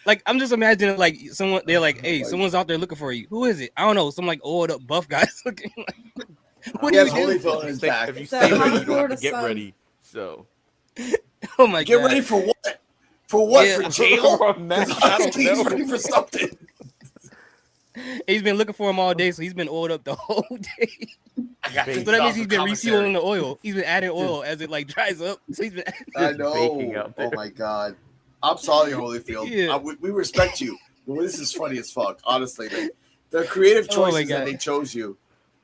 Like I'm just imagining like someone. They're like, "Hey, someone's out there looking for you. Who is it? I don't know. Some like oiled up buff guys looking. Like, what do you do? If you stay ready, you don't have to get ready. So, oh my god, get ready for what? For what? Yeah. For jail? I don't know. He's ready for something. He's been looking for him all day, so he's been oiled up the whole day. So that means he's been refueling the oil. He's been adding oil as it like dries up. So he's been. I know. Oh my god. I'm sorry, Holyfield. Yeah. We respect you. But this is funny as fuck. Honestly, the creative choices that they chose you.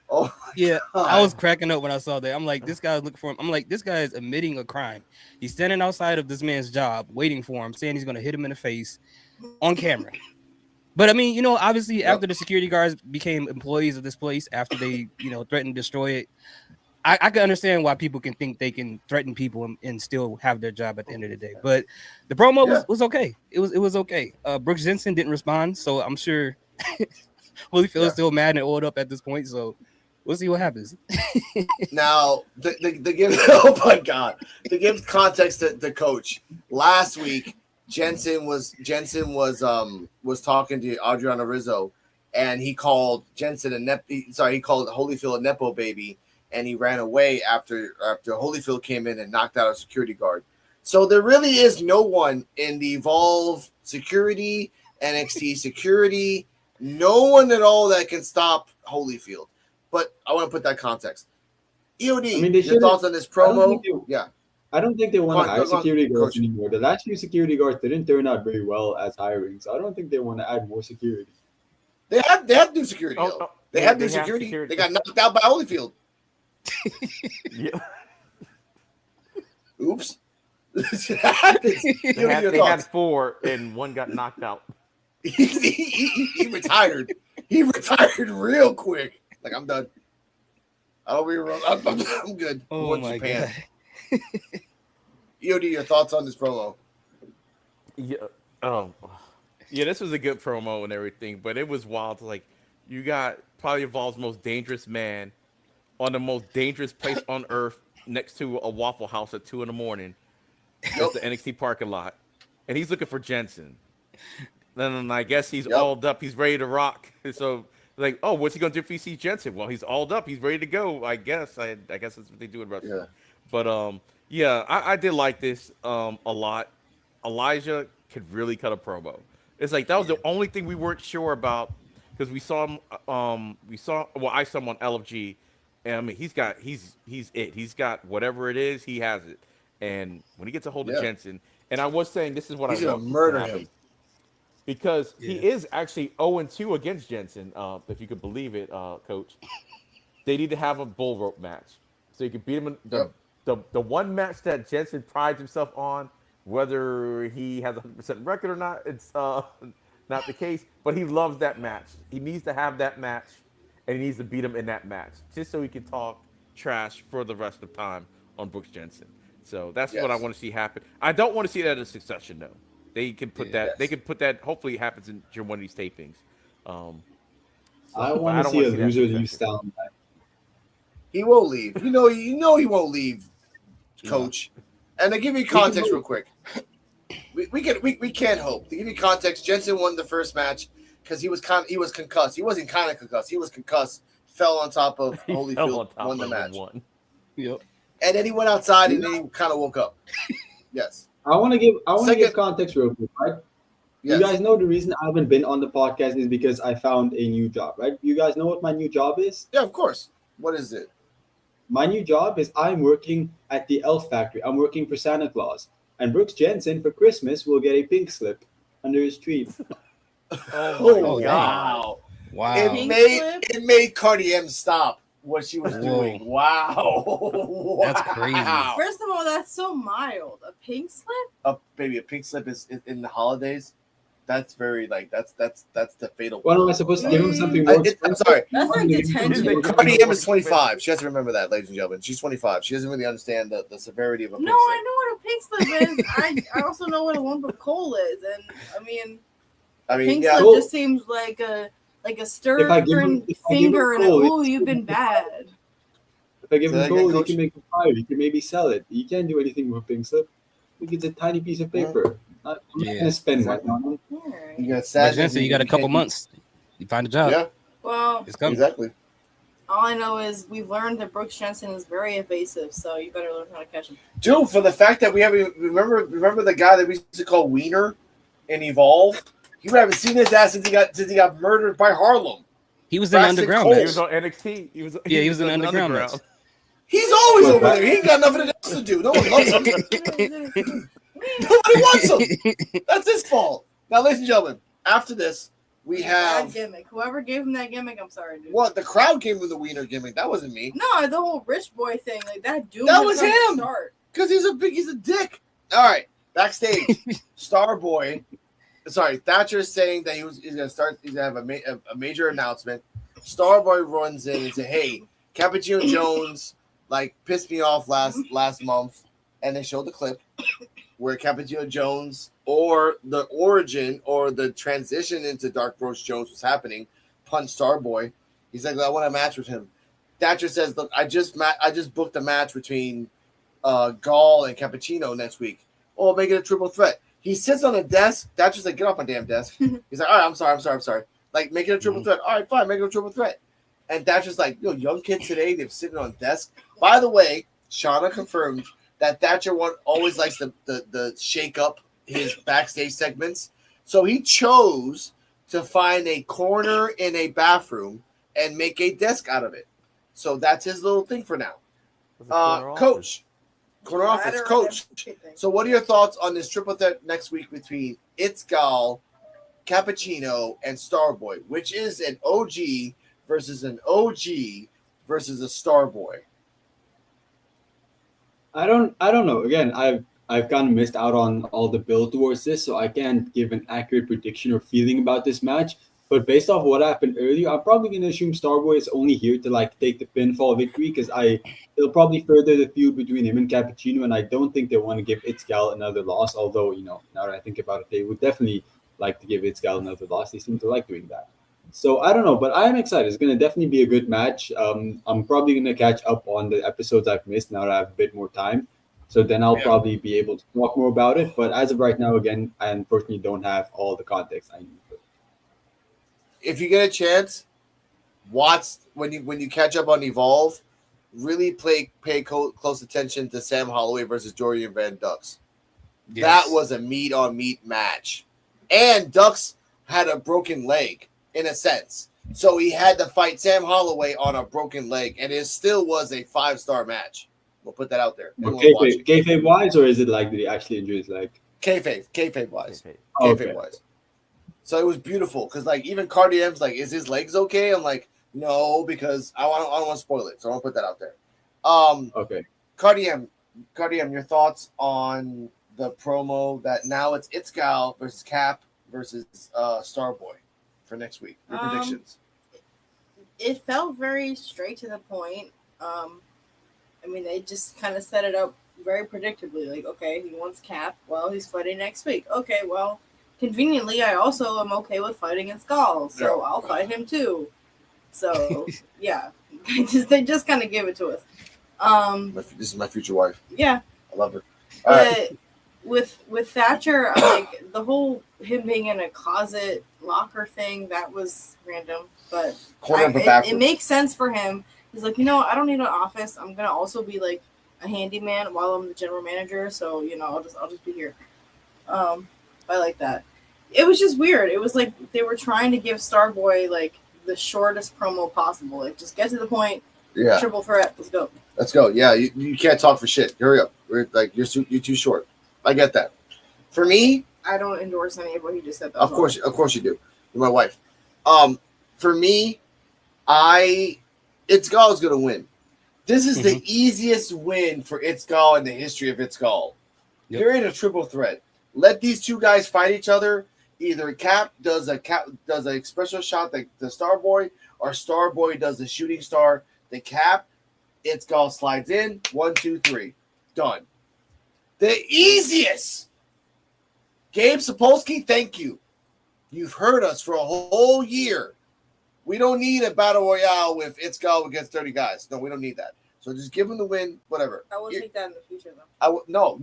Oh yeah, god. I was cracking up when I saw that. I'm like, this guy's looking for him. I'm like, this guy is admitting a crime. He's standing outside of this man's job, waiting for him, saying he's gonna hit him in the face on camera. But I mean, you know, obviously after the security guards became employees of this place, after they, you know, threatened to destroy it, I can understand why people can think they can threaten people and still have their job at the end of the day. But the promo was okay. It was okay. Brooks Jensen didn't respond, so I'm sure Holyfield's still mad and oiled up at this point. So we'll see what happens. Now, to give oh my god, to give context to the coach, last week Jensen was talking to Adriana Rizzo, and he called Jensen he called Holyfield a nepo baby. And he ran away after Holyfield came in and knocked out a security guard. So there really is no one in the Evolve security, NXT security, no one at all that can stop Holyfield. But I want to put that context. EOD, your thoughts on this promo? I don't think they want to hire security guards anymore. The last few security guards didn't turn out very well as hiring, so I don't think they want to add more security. They have new security. They have new security. They got knocked out by Holyfield. Yeah. Oops. They had 4 and 1 got knocked out. He retired. He retired real quick. Like, I'm done. I'm good. Oh my god. EOD, your thoughts on this promo? Yeah. Yeah, this was a good promo and everything, but it was wild. Like, you got probably Evolve's most dangerous man on the most dangerous place on earth next to a Waffle House at 2 a.m. That's the NXT parking lot. And he's looking for Jensen. Then I guess he's alled up. He's ready to rock. So, like, oh, what's he going to do if he sees Jensen? Well, he's alled up. He's ready to go, I guess. I guess that's what they do in wrestling. Yeah. But, yeah, I did like this a lot. Elijah could really cut a promo. It's like that was the only thing we weren't sure about because we saw him. I saw him on LFG, and I mean he's it. He's got whatever it is, he has it. And when he gets a hold of Jensen, and I was saying this is what He's I gonna want murder to happen. him. Because he is actually 0-2 against Jensen, if you could believe it, Coach. They need to have a bull rope match. So you can beat him in the one match that Jensen prides himself on, whether he has a 100% record or not, it's not the case. But he loves that match. He needs to have that match, and he needs to beat him in that match, just so he can talk trash for the rest of time on Brooks Jensen. So that's what I want to see happen. I don't want to see that in Succession, though. They can put that. They can put that. Hopefully, it happens during one of these tapings. I want to see a loser leave style match. He won't leave. You know he won't leave, Coach. And to give you context real quick, we can't hope. To give you context, Jensen won the first match because he was concussed. He wasn't kind of concussed. He was concussed. Fell on top of Holyfield, won the match. Yep. And then he went outside and then he kind of woke up. Yes. I want to give context real quick, right? Yes. You guys know the reason I haven't been on the podcast is because I found a new job, right? You guys know what my new job is? Yeah, of course. What is it? My new job is I'm working at the Elf Factory. I'm working for Santa Claus. And Brooks Jensen for Christmas will get a pink slip under his tree. Wow. Wow. It made Cardi M stop what she was doing. Wow. That's crazy. First of all, that's so mild. A pink slip? Baby, a pink slip is in the holidays. That's very that's the fatal. What am I supposed to give him something more? I'm sorry. That's like detention. Cardi M is 25. She has to remember that, ladies and gentlemen. She's 25. She doesn't really understand the severity of a pink slip. No, I know what a pink slip is. I also know what a lump of coal is, and I mean pink slip just seems like a stern finger and ooh, you've been bad. If I give him gold, he can make a fire. He can maybe sell it. You can't do anything with a pink slip. It's a tiny piece of paper. I'm not gonna spend money on them. You got a couple months. You find a job. Yeah. Well, it's coming. Exactly. All I know is we've learned that Brooks Jensen is very evasive, so you better learn how to catch him. Dude, for the fact that we haven't remember the guy that we used to call Wiener in Evolve. You haven't seen his ass since he got murdered by Harlem. He was in underground. He was on NXT. He was in underground. He's always over there. He ain't got nothing else to do. No one loves him. Nobody wants him. That's his fault. Now, ladies and gentlemen, after this, we have that gimmick. Whoever gave him that gimmick, I'm sorry, dude. What? The crowd gave him the Wiener gimmick. That wasn't me. No, the whole rich boy thing. Like that dude. That was him. Because he's a dick. All right. Backstage, Starboy. Sorry, Thatcher is saying that he's gonna have a major announcement. Starboy runs in and says, "Hey, Cappuccino Jones pissed me off last month," and they showed the clip where Cappuccino Jones or the origin or the transition into Dark Roast Jones was happening. Punched Starboy. He's like, "I want a match with him." Thatcher says, "Look, I just booked a match between Gall and Cappuccino next week. Oh, make it a triple threat." He sits on a desk. Thatcher's like, "Get off my damn desk." He's like, "All right, I'm sorry. Like, make it a triple threat." "All right, fine, make it a triple threat." And Thatcher's like, young kids today, they're sitting on desks. By the way, Shauna confirmed that Thatcher always likes the shake up his backstage segments. So he chose to find a corner in a bathroom and make a desk out of it. So that's his little thing for now. Coach. Corner office, Coach. So, what are your thoughts on this triple threat next week between It's Gal, Cappuccino, and Starboy, which is an OG versus an OG versus a Starboy? I don't know. Again, I've kind of missed out on all the build towards this, so I can't give an accurate prediction or feeling about this match. But based off what happened earlier, I'm probably going to assume Starboy is only here to take the pinfall victory because it'll probably further the feud between him and Cappuccino, and I don't think they want to give Itzgal another loss. Although now that I think about it, they would definitely like to give Itzgal another loss. They seem to like doing that. So I don't know, but I'm excited. It's going to definitely be a good match. I'm probably going to catch up on the episodes I've missed now that I have a bit more time. So then I'll probably be able to talk more about it. But as of right now, again, I unfortunately don't have all the context I need. If you get a chance, watch when you catch up on Evolve. Really pay close attention to Sam Holloway versus Dorian Van Dux. that was a meat on meat match. And Dux had a broken leg in a sense. So he had to fight Sam Holloway on a broken leg, and it still was a 5-star match. We'll put that out there. Kayfabe wise, or is it like did he actually injure his leg? Kayfabe wise. Okay. Kayfabe wise. So it was beautiful because like even Cardi M's like, is his legs okay? I'm like, no, because I don't want to spoil it, so I want to put that out there. Okay. Cardi M, your thoughts on the promo that now it's Gal versus Cap versus Starboy for next week. Your predictions. It felt very straight to the point. I mean, they just kind of set it up very predictably. Like, okay, he wants Cap. Well, he's fighting next week. Okay, well, conveniently, I also am okay with fighting in Skull, so I'll fight him too. So, yeah, they just kind of give it to us. This is my future wife. Yeah, I love her. But with Thatcher, like the whole him being in a closet locker thing, that was random. But it makes sense for him. He's like, I don't need an office. I'm gonna also be like a handyman while I'm the general manager. So I'll just be here. I like that. It was just weird. It was like they were trying to give Starboy like the shortest promo possible. Like just get to the point. Yeah. Triple threat. Let's go. Yeah, you can't talk for shit. Hurry up. You're too short. I get that. For me, I don't endorse any of what he just said. Of course you do. You're my wife. For me, Itzgal is going to win. This is the easiest win for Itzgal in the history of Itzgal. Yep. They're in a triple threat. Let these two guys fight each other. Either Cap does a special shot like the Starboy, or Starboy does the shooting star. The Cap, Itzgal slides in. 1, 2, 3. Done. The easiest. Gabe Sapolsky, thank you. You've heard us for a whole year. We don't need a battle royale with Itzgal against 30 guys. No, we don't need that. So just give him the win, whatever. I will take that in the future, though. No.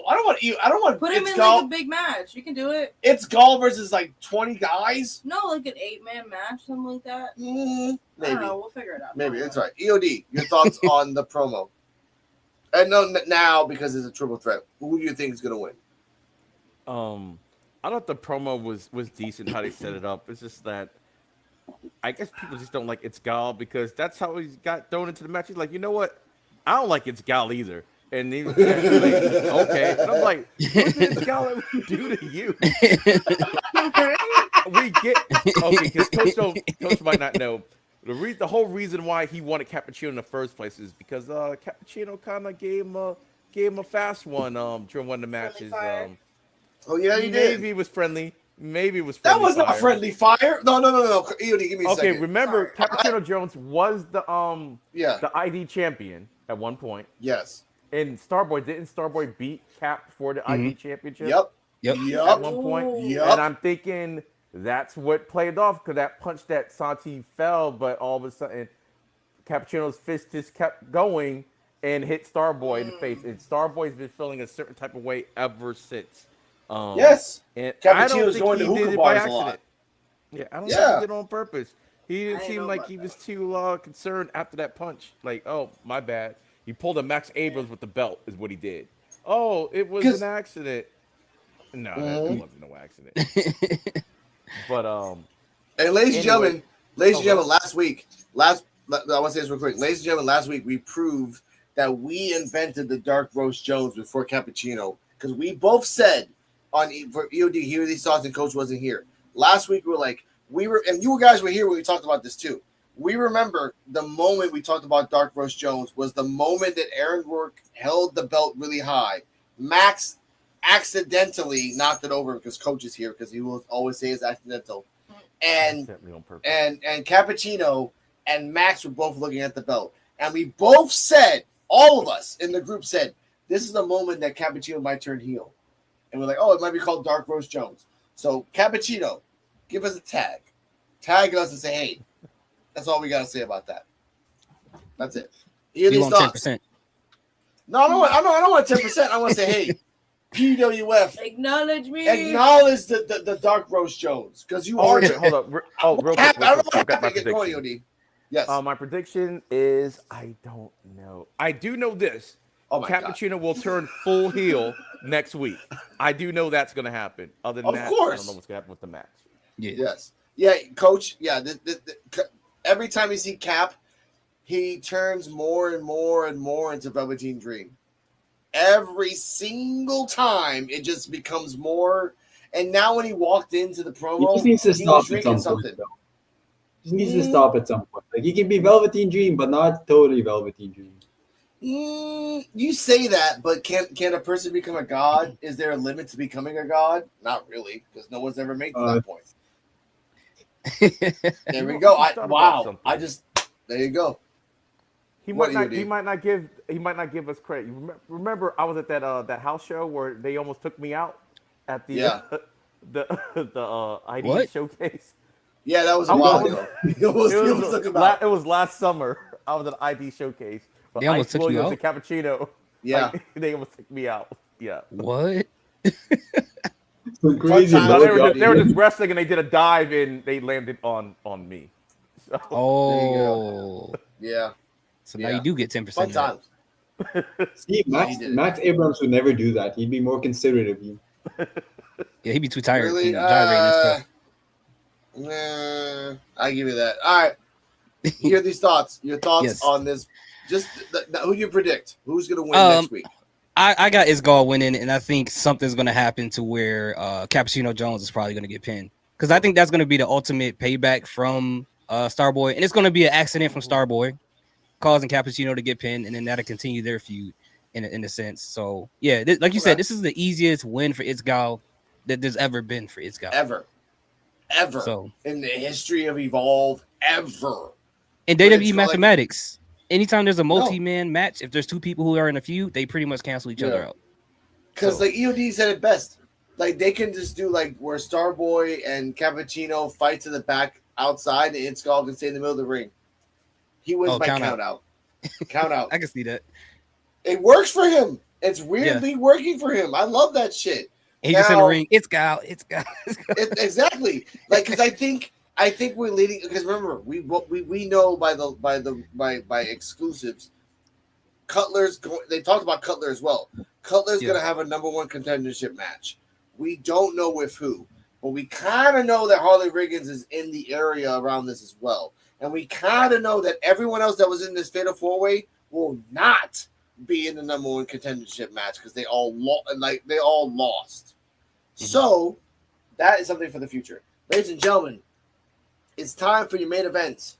I don't want you. I don't want put him in like a big match. You can do it. Itzgal versus like 20 guys. No, like an 8-man match, something like that. Maybe. I don't know. We'll figure it out. Maybe that's right. EOD, your thoughts on the promo? And no, now because it's a triple threat. Who do you think is gonna win? I thought the promo was decent how they set it up. It's just that I guess people just don't like Itzgal because that's how he got thrown into the match. He's like, you know what? I don't like Itzgal either. And he was like, okay. And I'm like, what did Itzgal ever do to you? We get okay because Coach might not know. The whole reason why he wanted Cappuccino in the first place is because Cappuccino kind of gave him a fast one during one of the matches. Oh yeah, he did. Maybe it was friendly. Maybe it was friendly. That was not friendly fire. No. EOD, give me a second. Okay, remember Cappuccino Jones was the ID champion at one point. Yes. And Starboy beat Cap for the ID championship? Yep. At one point. Yep. And I'm thinking that's what played off because that punch that Santi fell, but all of a sudden Cappuccino's fist just kept going and hit Starboy in the face. And Starboy's been feeling a certain type of way ever since. Yes. And Cappuccino's going to hookah bars a lot. Yeah, I don't think he did it on purpose. He didn't seem like he was too concerned after that punch. Like, oh, my bad. He pulled a Max Abrams with the belt is what he did. Oh, it was an accident. No, that wasn't no accident. But and ladies and gentlemen, last week, I want to say this real quick. Ladies and gentlemen, last week we proved that we invented the Dark Roast Jones before Cappuccino because we both said for EOD here these thoughts and Coach wasn't here. Last week we were and you guys were here when we talked about this too. We remember the moment we talked about Dark Roast Jones was the moment that Aaron Rourke held the belt really high. Max accidentally knocked it over because Coach is here because he will always say it's accidental. And Cappuccino and Max were both looking at the belt. And we both said, all of us in the group said, this is the moment that Cappuccino might turn heel. And we're like, oh, it might be called Dark Roast Jones. So Cappuccino, give us a tag. Tag us and say, hey, that's all we got to say about that. That's it. You want 10%? No, I don't want 10%. I want to say, hey, PWF. Acknowledge me. Acknowledge the Dark Roast Jones. Because you are. Hold up. Oh, real quick. I don't know how to get going, Yes. My prediction is I don't know. I do know this. Oh my God. Cappuccino will turn full heel next week. I do know that's going to happen. Other than Of that, course. I don't know what's going to happen with the match. Yeah. Yes. Yeah, Coach. Yeah. Every time you see Cap, he turns more and more and more into Velveteen Dream. Every single time, it just becomes more. And now when he walked into the promo, He just needs to he was stop at drinking some point. something. Though. He just needs to stop at some point. Like he can be Velveteen Dream, but not totally Velveteen Dream. You say that, but can a person become a god? Is there a limit to becoming a god? Not really, because no one's ever made to that point. There we go. There you go. He might not give us credit. You remember I was at that house show where they almost took me out at the the ID showcase. Yeah, that was a while ago. It was last summer. I was at ID showcase. But they almost took you out? And Cappuccino. Yeah. They almost took me out. Yeah. What? Crazy. No, they were just wrestling and they did a dive and they landed on me. So, oh. Yeah. So now you do get 10%. Fun times. See, Max Abrams would never do that. He'd be more considerate of you. Yeah, he'd be too tired. Really? Nah, I give you that. All right. Hear these thoughts. Your thoughts on this. Just who do you predict? Who's going to win next week? I got Isgal winning, and I think something's going to happen to where Cappuccino Jones is probably going to get pinned. Because I think that's going to be the ultimate payback from Starboy. And it's going to be an accident from Starboy causing Cappuccino to get pinned, and then that'll continue their feud in a sense. So, yeah, like you said, this is the easiest win for Isgal that there's ever been for Isgal. Ever. So, in the history of Evolve, ever. In WWE mathematics, anytime there's a multi-man match, if there's two people who are in a feud, they pretty much cancel each other out. Because like EOD said it best. Like they can just do like where Starboy and Cappuccino fight to the back outside and Isgal can stay in the middle of the ring. He wins by count out. Count out. I can see that. It works for him. It's weirdly working for him. I love that shit. He's just in the ring. It's Gal. Exactly. Like because I think we're leading because remember we know by exclusives. Cutler's they talked about Cutler as well. Cutler's gonna have a number one contendership match. We don't know with who, but we kind of know that Harley Riggins is in the area around this as well. And we kind of know that everyone else that was in this Fatal 4-Way will not be in the number one contendership match because they all lost. Mm-hmm. So that is something for the future. Ladies and gentlemen, it's time for your main event.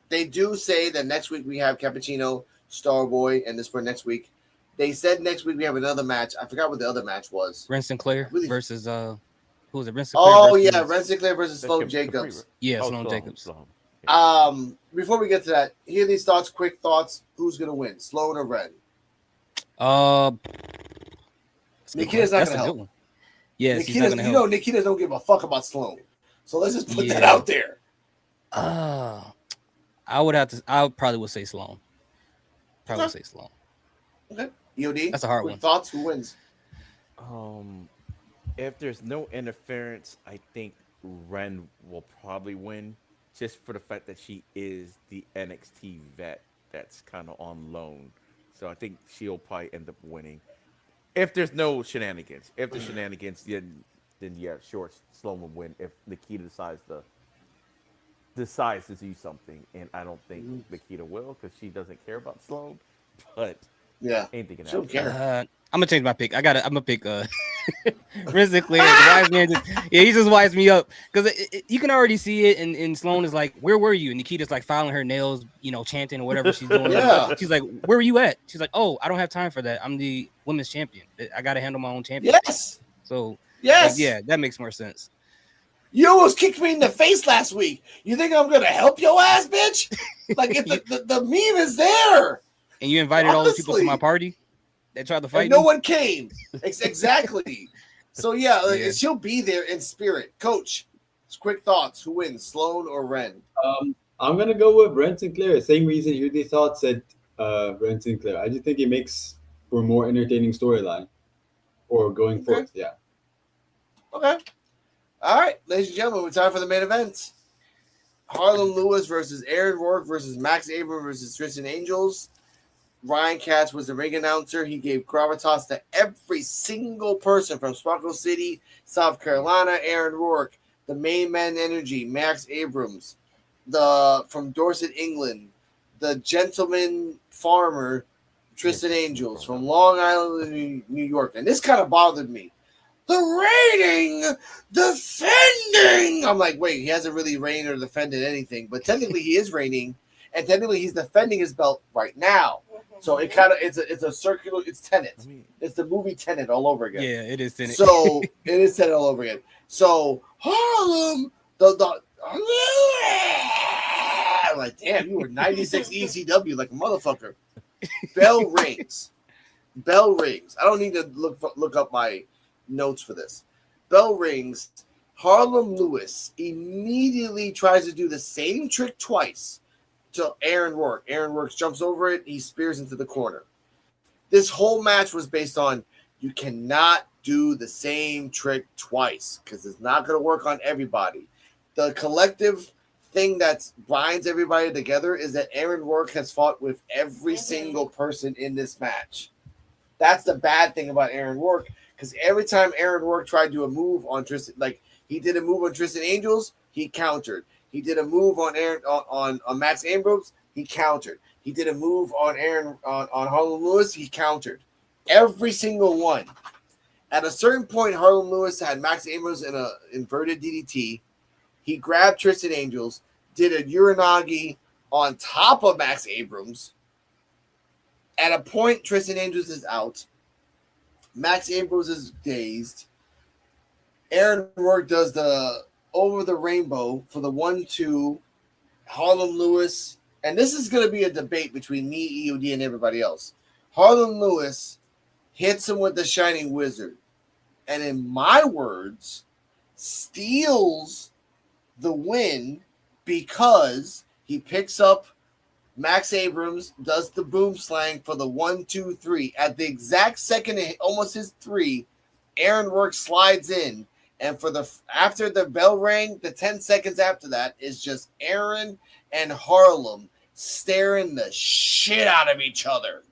They do say that next week we have Cappuccino, Starboy, and this for next week. They said next week we have another match. I forgot what the other match was. Ren Sinclair versus who was it? Ren Sinclair. Oh yeah, Ren Sinclair versus Sloan Jacobs. Yeah, Sloan Jacobs. Before we get to that, hear these thoughts. Quick thoughts. Who's gonna win, Sloan or Ren? Nikita's not gonna help. Yes, Nikita don't give a fuck about Sloan. So let's just put that out there. I probably would say Sloan. Say Sloan. Okay. EOD. That's a hard one. Thoughts? Who wins? If there's no interference, I think Ren will probably win, just for the fact that she is the NXT vet that's kind of on loan. So I think she'll probably end up winning. If there's no shenanigans. If there's shenanigans, then yeah, sure, Sloan will win. If Nikita decides to do something, and I don't think Nikita will because she doesn't care about Sloan. But yeah, anything can happen. I'm gonna change my pick. I'm gonna pick Ren Sinclair. Wise man, he just wised me up because you can already see it. And Sloan is like, "Where were you?" And Nikita's like filing her nails, chanting or whatever she's doing. She's like, "Where were you at?" She's like, "Oh, I don't have time for that. I'm the women's champion. I gotta handle my own champion." Yes. So yes, yeah, that makes more sense. You almost kicked me in the face last week. You think I'm gonna help your ass, bitch? Like if the meme is there. And you invited all the people to my party that tried to fight. And no one came. Exactly. So yeah, she'll be there in spirit. Coach, quick thoughts. Who wins, Sloan or Ren? I'm gonna go with Ren Sinclair. Same reason you thought said Ren Sinclair. I just think it makes for a more entertaining storyline or going forward. Yeah. Okay. All right, ladies and gentlemen, it's time for the main event. Harlem Lewis versus Aaron Rourke versus Max Abrams versus Tristan Angels. Ryan Katz was the ring announcer. He gave gravitas to every single person from Sparkle City, South Carolina, Aaron Rourke, the main man energy, Max Abrams, from Dorset, England, the gentleman farmer, Tristan Angels, from Long Island, New York. And this kind of bothered me. The reigning, defending. I'm like, wait, he hasn't really reigned or defended anything, but technically he is reigning, and technically he's defending his belt right now. So it kind of it's a circular. It's Tenet. It's the movie Tenet all over again. Yeah, it is Tenet. So it is Tenet all over again. So Harlem, I'm like, damn, you were 96 ECW like a motherfucker. Bell rings. Bell rings. I don't need to look up my notes for this. Bell rings. Harlem Lewis immediately tries to do the same trick twice to Aaron Rourke. Aaron Rourke jumps over it. He spears into the corner. This whole match was based on you cannot do the same trick twice because it's not going to work on everybody. The collective thing that binds everybody together is that Aaron Rourke has fought with every single person in this match. That's the bad thing about Aaron Rourke, because every time Aaron Rourke tried to do a move on Tristan, like he did a move on Tristan Angels, he countered. He did a move on on Max Abrams, he countered. He did a move on on Harlem Lewis, he countered. Every single one. At a certain point, Harlem Lewis had Max Abrams in a inverted DDT. He grabbed Tristan Angels, did a Uranagi on top of Max Abrams. At a point, Tristan Angels is out. Max Abrams is dazed. Aaron Rourke does the over the rainbow for the 1-2. Harlem Lewis, and this is going to be a debate between me, EOD, and everybody else. Harlem Lewis hits him with the Shining Wizard, and in my words, steals the win because he picks up Max Abrams, does the boom slang for the 1-2-3. At the exact second, almost his 3, Aaron Rourke slides in. And after the bell rang, the 10 seconds after that is just Aaron and Harlem staring the shit out of each other.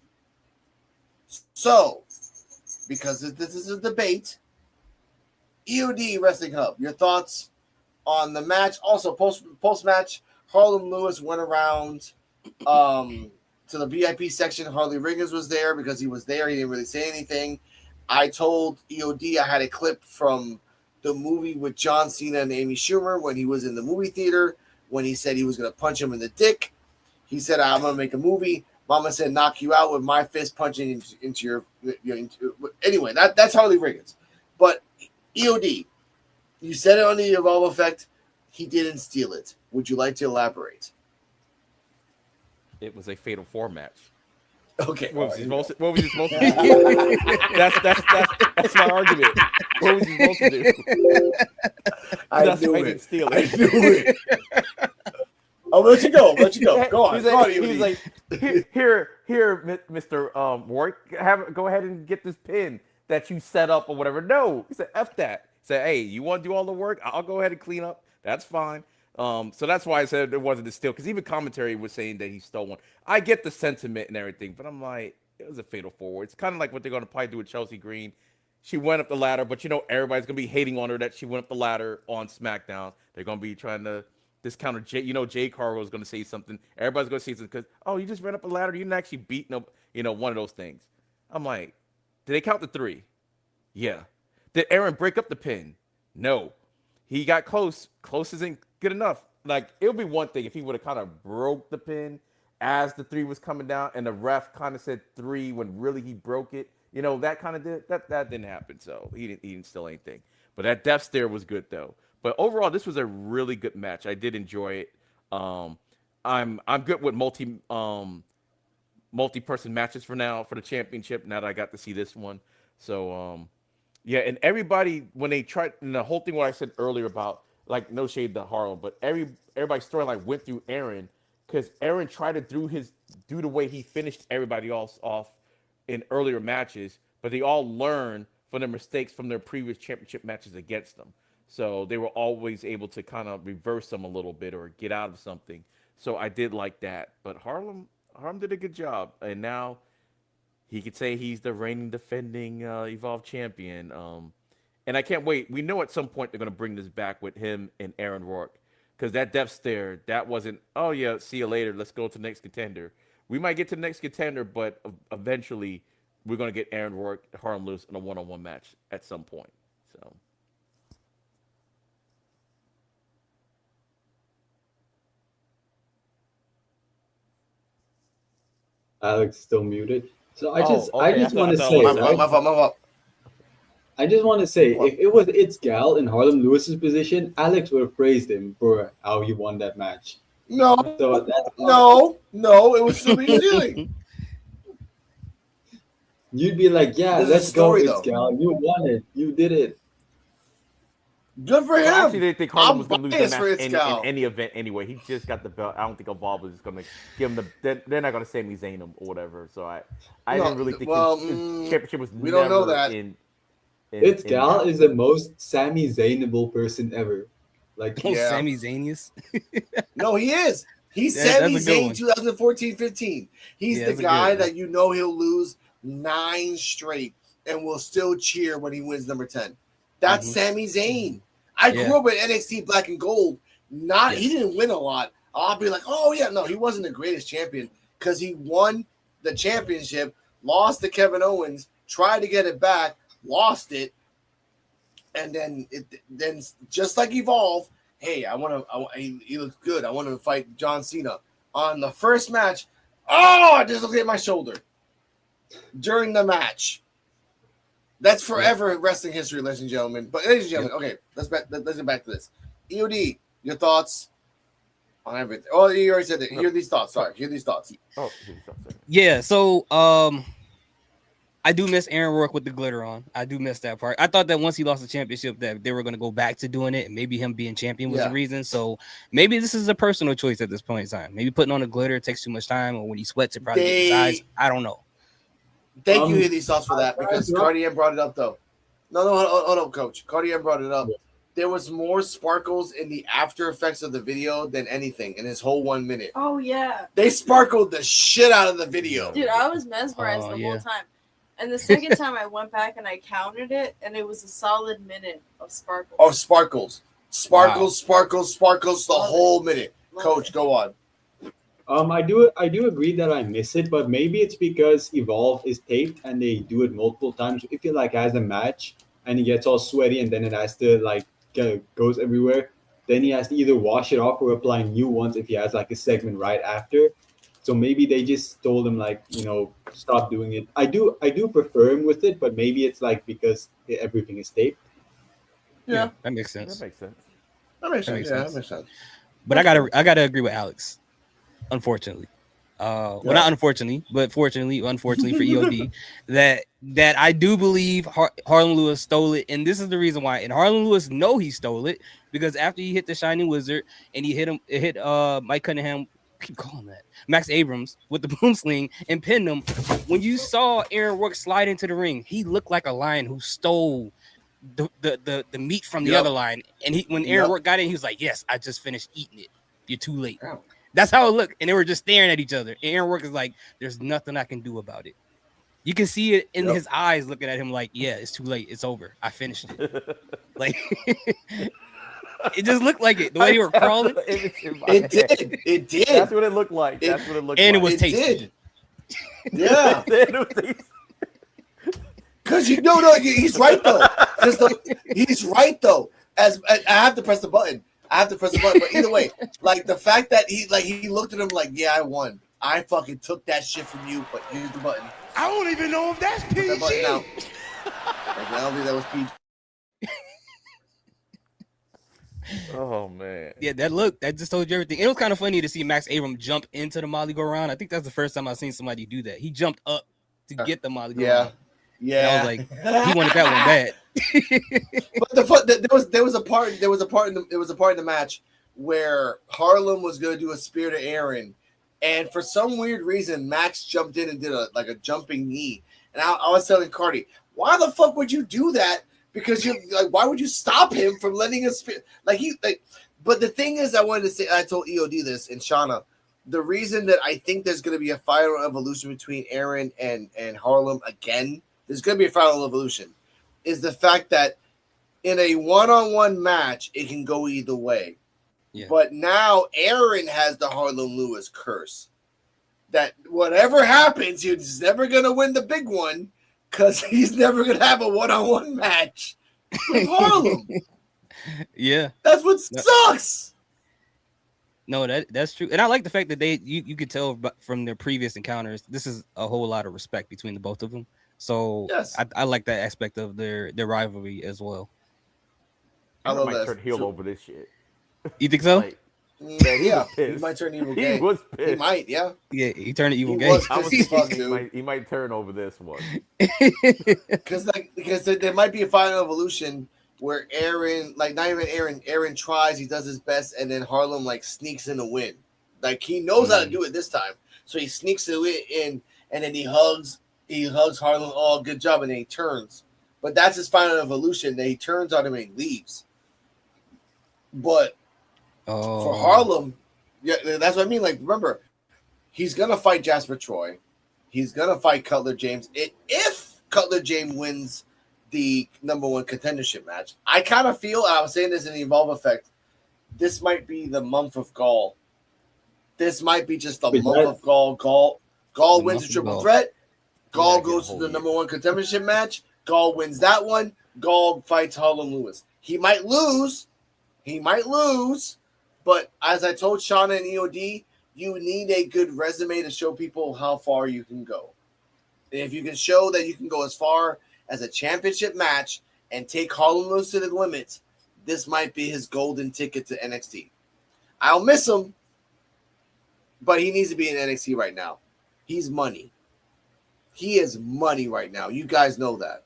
So, because this is a debate, EOD Wrestling Hub, your thoughts on the match? Also, post-match, Harlem Lewis went around to the VIP section. Harley Ringers was there because he was there. He didn't really say anything. I told EOD I had a clip from the movie with John Cena and Amy Schumer when he was in the movie theater, when he said he was going to punch him in the dick. He said, I'm going to make a movie. Mama said, knock you out with my fist punching into your anyway, that's Harley Ringers. But EOD, you said it on the Evolve Effect. He didn't steal it. Would you like to elaborate? It was a Fatal 4 match. Okay. What was he supposed to do? That's my argument. What was he supposed to do? I knew it. I'll let you go. Go on. He's like, here, Mr. Rourke, go ahead and get this pin that you set up or whatever. No, he said, F that. He said, hey, you want to do all the work? I'll go ahead and clean up. That's fine. So that's why I said it wasn't a steal, because even commentary was saying that he stole one. I get the sentiment and everything, but I'm like, it was a Fatal 4. It's kind of like what they're going to probably do with Chelsea Green. She went up the ladder, but everybody's going to be hating on her that she went up the ladder on SmackDown. They're going to be trying to discount her. Jay Cargill is going to say something. Everybody's going to say something because, you just ran up a ladder. You didn't actually beat one of those things. I'm like, did they count the 3? Yeah. Did Aaron break up the pin? No. He got close. Close isn't good enough. Like, it would be one thing if he would have kind of broke the pin as the 3 was coming down and the ref kind of said 3 when really he broke it. That kind of that didn't happen. So he didn't steal anything. But that death stare was good though. But overall, this was a really good match. I did enjoy it. I'm good with multi-person matches for now for the championship. Now that I got to see this one, so yeah. And everybody when they tried, and the whole thing what I said earlier about like no shade to Harlem, but everybody's storyline went through Aaron because Aaron tried to do the way he finished everybody else off in earlier matches, but they all learned from their mistakes from their previous championship matches against them. So they were always able to kind of reverse them a little bit or get out of something. So I did like that. But Harlem did a good job, and now he could say he's the reigning, defending Evolve champion. And I can't wait. We know at some point they're gonna bring this back with him and Aaron Rourke, because that death stare, that wasn't. Oh yeah, see you later. Let's go to the next contender. We might get to the next contender, but eventually we're gonna get Aaron Rourke, Harlem Lewis in a one-on-one match at some point. So. Alex still muted. So I Oh, just okay. want to I thought- say, My right? fault. I just want to say, if it was It's Gal in Harlem Lewis's position, Alex would have praised him for how he won that match. No, So that's no, it was Silly Ceiling. You'd be like, yeah, There's a let's story, go, It's though. Gal. You won it. You did it. Good for him. I actually didn't think Harlem I'm was going to lose biased the for match in Itzcal. any event anyway. He just got the belt. I don't think Evolve was going to give him the. They're not going to Sami Zayn him or whatever. So I No, didn't really think well, his championship was we don't know never that. in It's Gal doubt. is the most Sami Zaynable person ever. Like, Yeah. Sami Zanius. No, he is. He's That's Sami a good Zayn one. 2014-15. He's Yeah, the that's a guy good one. that you know he'll lose 9 straight and will still cheer when he wins number 10. That's Mhm. Sami Zayn. I Yeah. grew up with NXT Black and Gold. He Yes. didn't win a lot. I'll be like, oh yeah, no, he wasn't the greatest champion because he won the championship, lost to Kevin Owens, tried to get it back, lost it, and then just like Evolve, hey, he looks good. I want to fight John Cena. On the first match, oh, I just looked at my shoulder during the match. That's forever wrestling history, ladies and gentlemen. But ladies and gentlemen, okay, let's get back to this. EOD, your thoughts on everything. Oh, you already said that. Hear these thoughts. Sorry, hear these thoughts. Oh, here we go. Yeah, so I do miss Aaron Rourke with the glitter on. I do miss that part. I thought that once he lost the championship that they were going to go back to doing it, and maybe him being champion was the reason. So maybe this is a personal choice at this point in time. Maybe putting on the glitter takes too much time, or when he sweats it probably gets his eyes. I don't know. Thank you, hear these thoughts for that, because Cartier brought it up though. No, hold on, Coach. Cartier brought it up. There was more sparkles in the after effects of the video than anything in his whole 1 minute. Oh yeah, They sparkled the shit out of the video. dude, I was mesmerized the whole time. And the second time I went back and I counted it, and it was a solid minute of sparkles. Oh, sparkles, the whole minute. Coach, go on. I do agree that I miss it, but maybe it's because Evolve is taped and they do it multiple times. If he like has a match and he gets all sweaty and then it has to like goes everywhere, then he has to either wash it off or apply new ones if he has like a segment right after. So maybe they just told him like, stop doing it. I do prefer him with it, but maybe it's like because everything is taped. Yeah, that makes sense. That makes sense. But I gotta agree with Alex. Unfortunately, well, not unfortunately, but unfortunately for EOD, that I do believe Harlem Lewis stole it, and this is the reason why. And Harlem Lewis know he stole it because after he hit the Shining Wizard and he hit Mike Cunningham. Keep calling that Max Abrams with the boom sling and pinned him. When you saw Aaron Rourke slide into the ring, he looked like a lion who stole the meat from the other lion. And when Aaron Rourke got in, he was like, "Yes, I just finished eating it. You're too late." That's how it looked. And they were just staring at each other. And Aaron Rourke is like, "There's nothing I can do about it." You can see it in his eyes looking at him like, "Yeah, it's too late. It's over. I finished it." Like. It just looked like it. The way they were crawling. It did. That's what it looked like. And it was tasty. Yeah. Because he's right though. He's right though. As I have to press the button. But either way, like the fact that he looked at him like, yeah, I won. I fucking took that shit from you, but here's the button. I don't even know if that's PG. That button now. I don't think that was PG. Oh man. Yeah, that just told you everything. It was kind of funny to see Max Abrams jump into the Molly go round. I think that's the first time I've seen somebody do that. He jumped up to get the Molly go round. Yeah. And I was like, he wanted that one bad. But there was a part in the match where Harlem was gonna do a spear to Aaron, and for some weird reason Max jumped in and did a jumping knee. And I was telling Cardi, why the fuck would you do that because you like, why would you stop him from letting us But the thing is, I wanted to say, I told EOD this and Shauna, the reason that I think there's going to be a final evolution between Aaron and Harlem again, there's going to be a final evolution, is the fact that in a one-on-one match, it can go either way. Yeah. But now Aaron has the Harlem Lewis curse. That whatever happens, he's never going to win the big one because he's never going to have a one-on-one match with Harlem. Yeah. That's what sucks. No, that's true. And I like the fact that you could tell from their previous encounters, this is a whole lot of respect between the both of them. So yes. I like that aspect of their rivalry as well. I might turn heel over this shit. You think so? Like, yeah, he might turn evil gay. He was pissed. He might, yeah. Yeah, he turned evil gay. He might turn over this one. Because there might be a final evolution where Aaron, like not even Aaron tries, he does his best, and then Harlem like sneaks in a win. Like he knows how to do it this time. So he sneaks it in and then he hugs Harlem, oh good job, and then he turns. But that's his final evolution, that he turns on him and he leaves. But for Harlem, yeah, that's what I mean. Like, remember, he's gonna fight Jasper Troy. He's gonna fight Cutler James. If Cutler James wins the #1 contendership match, I kind of feel, I was saying this in the Evolve Effect, this might be the month of Gaul. This might be just the month of Gaul. Gaul wins the triple threat. Gaul goes to the #1 contendership match. Gaul wins that one. Gaul fights Harlem Lewis. He might lose. But as I told Shauna and EOD, you need a good resume to show people how far you can go. And if you can show that you can go as far as a championship match and take Harlem Lewis to the limits, this might be his golden ticket to NXT. I'll miss him, but he needs to be in NXT right now. He's money. He is money right now. You guys know that.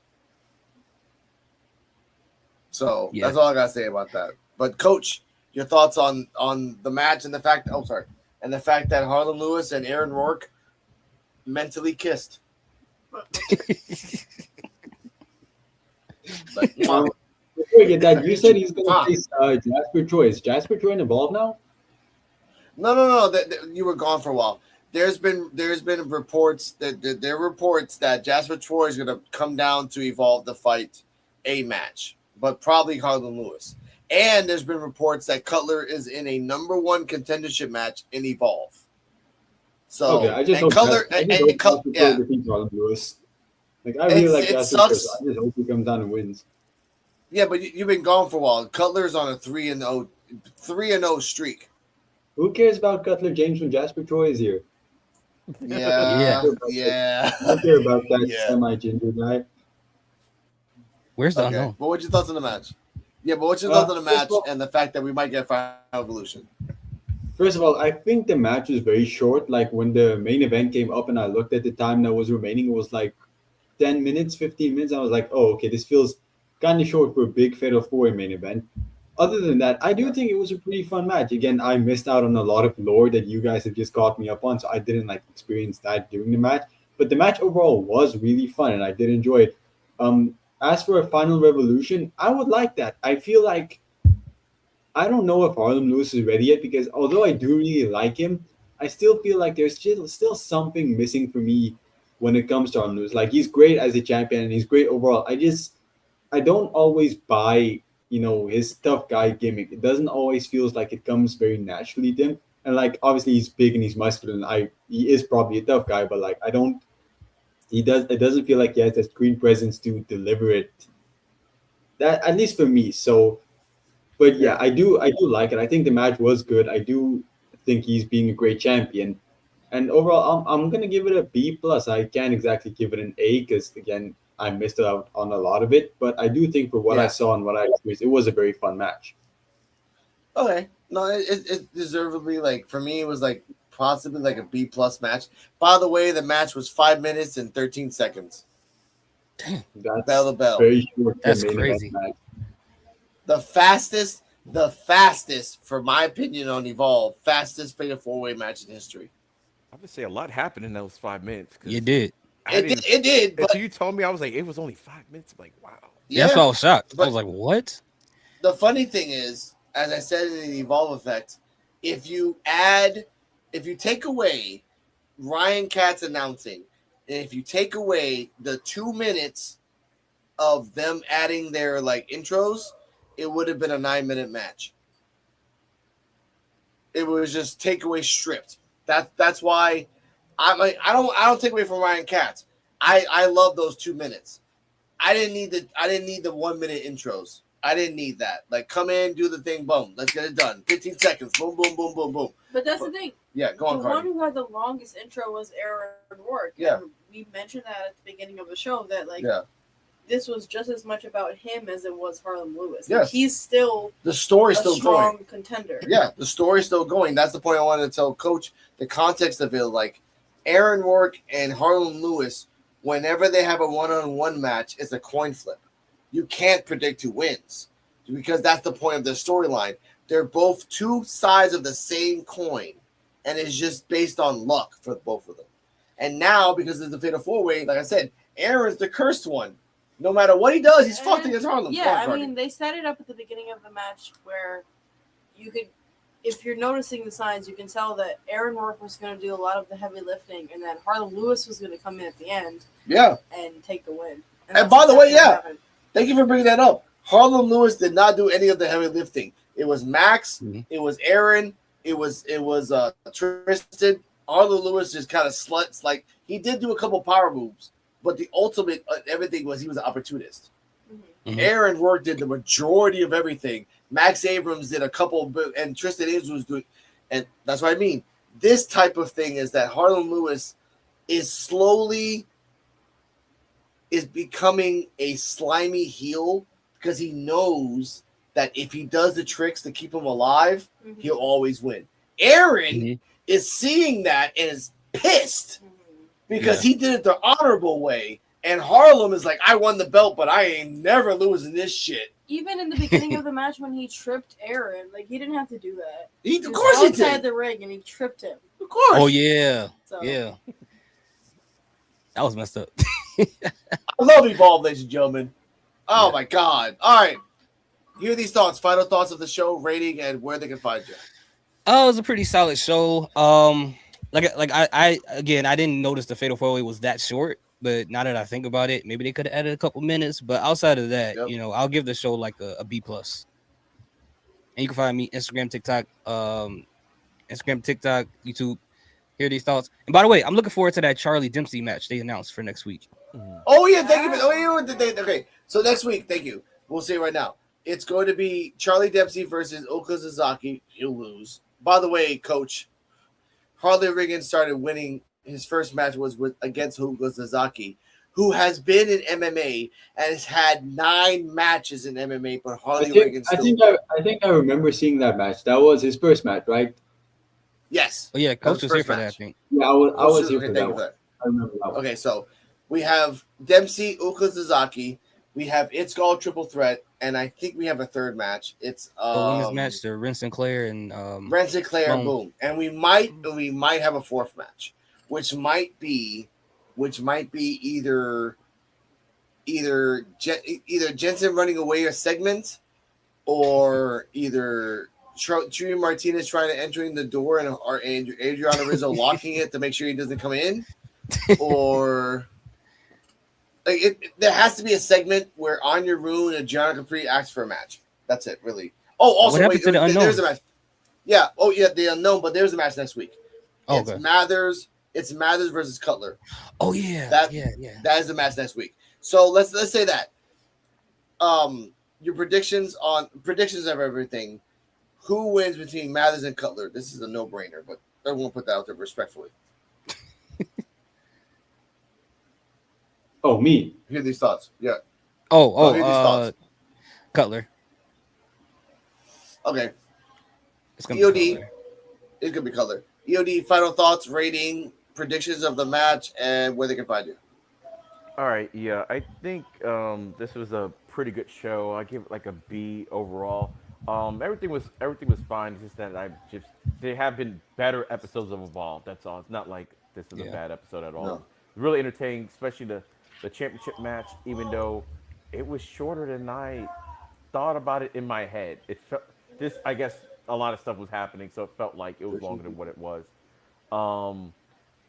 So that's all I gotta say about that. But Coach, your thoughts on the match and the fact that Harlem Lewis and Aaron Rourke mentally kissed. Before we get that, you said he's gonna face Jasper Troy. Is Jasper Troy involved now? No. You were gone for a while. There's been reports that Jasper Troy is gonna come down to Evolve to fight a match, but probably Harlem Lewis. And there's been reports that Cutler is in a #1 contendership match in Evolve. So okay, I just hope Cutler defeats Harlem Lewis. Like I really like Jasper Troy. I just hope he comes down and wins. Yeah, but you've been gone for a while. Cutler's on a 3-0 streak. Who cares about Cutler James when Jasper Troy is here? Yeah. I don't care about that semi-ginger guy. Where's the unknown? But what's your thoughts on the match? Yeah, but what's your thoughts on the match and the fact that we might get Final Evolution? First of all, I think the match was very short. Like when the main event came up and I looked at the time that was remaining, it was like 10 minutes, 15 minutes. I was like, oh, okay, this feels kind of short for a big Fatal 4 main event. Other than that, I do think it was a pretty fun match. Again, I missed out on a lot of lore that you guys have just caught me up on, so I didn't experience that during the match. But the match overall was really fun, and I did enjoy it. As for a Final Revolution, I would like that. I feel like I don't know if Harlem Lewis is ready yet because although I do really like him, I still feel like there's still something missing for me when it comes to Harlem Lewis. Like he's great as a champion and he's great overall. I don't always buy, his tough guy gimmick. It doesn't always feels like it comes very naturally to him. And obviously he's big and he's muscular and he is probably a tough guy, but it doesn't feel like he has that screen presence to deliver it. That at least for me. So, but yeah, I do like it. I think the match was good. I do think he's being a great champion. And overall, I'm gonna give it a B+. I can't exactly give it an A because again, I missed out on a lot of it. But I do think for what I saw and what I experienced, it was a very fun match. Okay, no, it deservedly for me it was possibly a B+ match. By the way, the match was 5 minutes and 13 seconds. Damn, that's bell to bell. Very short. That's crazy. The fastest, for my opinion, on Evolve, fastest Fatal 4-Way match in history. I would say a lot happened in those 5 minutes. You did. It did. But until you told me, I was like, it was only 5 minutes. I'm like, wow. Yeah, that's why I was shocked. I but was like, what? the funny thing is, as I said in the Evolve effect, if you take away Ryan Katz announcing, and if you take away the 2 minutes of them adding their like intros, it would have been a 9-minute match. It was just takeaway stripped. That's why I don't take away from Ryan Katz. I love those 2 minutes. I didn't need the 1 minute intros. I didn't need that. Like, come in, do the thing, boom, let's get it done. 15 seconds, boom, boom, boom, boom, boom. But that's the thing. Yeah, go on, The Cardi. one who had the longest intro was Aaron Rourke. Yeah. And we mentioned that at the beginning of the show that like Yeah. this was just as much about him as it was Harlem Lewis. Yes. Like, he's still The story's a still strong going. contender. Yeah, the story's still going. That's the point I wanted to tell Coach. The context of it, like Aaron Rourke and Harlem Lewis, whenever they have a one-on-one match, it's a coin flip. You can't predict who wins because that's the point of the storyline. They're both two sides of the same coin, and it's just based on luck for both of them. And now, because it's the Fatal 4-Way, like I said, Aaron's the cursed one. No matter what he does, he's fucked against Harlem. Yeah, I mean, they set it up at the beginning of the match where you could, if you're noticing the signs, you can tell that Aaron Rourke was going to do a lot of the heavy lifting, and that Harlem Lewis was going to come in at the end, and take the win. And by the way, thank you for bringing that up. Harlem Lewis did not do any of the heavy lifting. It was Max, it was Aaron, it was Tristan. Harlem Lewis just kind of sluts. Like, he did do a couple power moves, but the ultimate everything was he was an opportunist. Mm-hmm. Aaron Rourke did the majority of everything. Max Abrams did a couple, and Tristan Abrams was doing, and that's what I mean. This type of thing is that Harlem Lewis is becoming a slimy heel because he knows that if he does the tricks to keep him alive, he'll always win. Aaron is seeing that and is pissed because he did it the honorable way. And Harlem is like, I won the belt, but I ain't never losing this shit. Even in the beginning of the match when he tripped Aaron, like, he didn't have to do that. Of course he did. Outside the ring, and he tripped him. Of course. Oh, yeah. So. Yeah. That was messed up. I love Evolve, ladies and gentlemen. Oh, my God. All right. Hear these thoughts, final thoughts of the show, rating, and where they can find you. Oh, it was a pretty solid show. I didn't notice the Fatal 4-Way was that short, but now that I think about it, maybe they could have added a couple minutes. But outside of that, I'll give the show like a B+. And you can find me Instagram, TikTok, YouTube. Hear these thoughts. And by the way, I'm looking forward to that Charlie Dempsey match they announced for next week. Oh yeah, thank you. Okay, so next week, thank you. We'll say right now, it's going to be Charlie Dempsey versus Okazaki. He'll lose. By the way, Coach, Harley Riggins started winning. His first match was against Okazaki, who has been in MMA and has had 9 matches in MMA. But Harley Riggins. I think I remember seeing that match. That was his first match, right? Yes. Oh yeah, Coach was here for that. I think. Yeah, I was here for that one. I remember that one. Okay, so we have Dempsey, Okazaki. We have It's Called Triple Threat, and I think we have a third match. It's women's match, the Ren Sinclair and boom, and we might have a fourth match, which might be either Jensen running away a segment, or either Trudy Martinez trying to enter the door and Adriano Rizzo locking it to make sure he doesn't come in, or. There has to be a segment where Anya Rune and Gianna Capri asks for a match. That's it, really. Oh, also, wait, there's a match. Yeah. Oh, yeah, the unknown, but there's a match next week. Oh, it's Mathers. It's Mathers versus Cutler. Oh yeah. That is the match next week. So let's say that. Your predictions of everything. Who wins between Mathers and Cutler? This is a no-brainer, but I won't put that out there respectfully. Oh, me. Hear these thoughts. Yeah. Cutler. Okay. It's gonna EOD. be Cutler. It's gonna be Cutler. EOD. Final thoughts, rating, predictions of the match, and where they can find you. All right. Yeah, I think this was a pretty good show. I give it like a B overall. Everything was fine. It's just that there have been better episodes of Evolve. That's all. It's not like this is a bad episode at all. No. really entertaining, especially the championship match. Even though it was shorter than I thought about it in my head, it felt this. I guess a lot of stuff was happening, so it felt like it was longer than what it was. Um,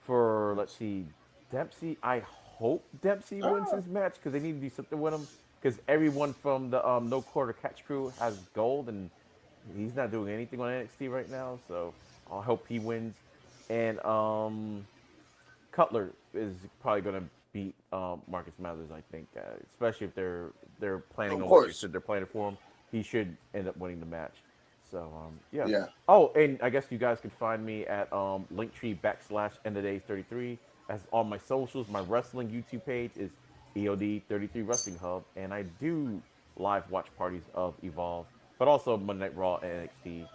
for let's see, Dempsey. I hope Dempsey wins his match because they need to do something with him. Because everyone from the No Quarter Catch crew has gold, and he's not doing anything on NXT right now. So I hope he wins. And Cutler is probably going to beat Marcus Mathers. I think, especially if they're planning Of on what you course. said they're planning for him. He should end up winning the match. So yeah. Yeah. Oh, and I guess you guys can find me at Linktree /End of Days 33. As on my socials, my wrestling YouTube page is EOD 33 Wrestling Hub, and I do live watch parties of Evolve, but also Monday Night Raw and NXT.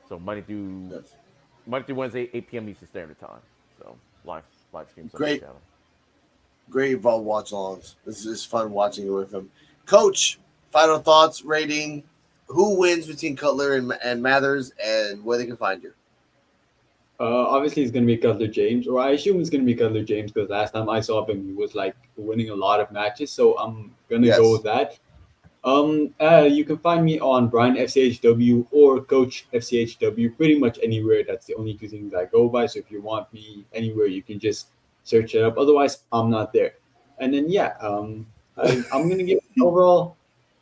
So Monday through Wednesday, 8 p.m. Eastern Standard Time. So live streams on the Great. channel. Great Evolve watch alongs. This is fun watching it with him. Coach, final thoughts, rating. Who wins between Cutler and Mathers, and where they can find you? Obviously, it's going to be Cutler James, or I assume it's going to be Cutler James because last time I saw him, he was like winning a lot of matches. So I'm going to go with that. You can find me on Brian FCHW or Coach FCHW, pretty much anywhere. That's the only two things I go by. So if you want me anywhere, you can just search it up. Otherwise, I'm not there. And then I'm gonna give it overall.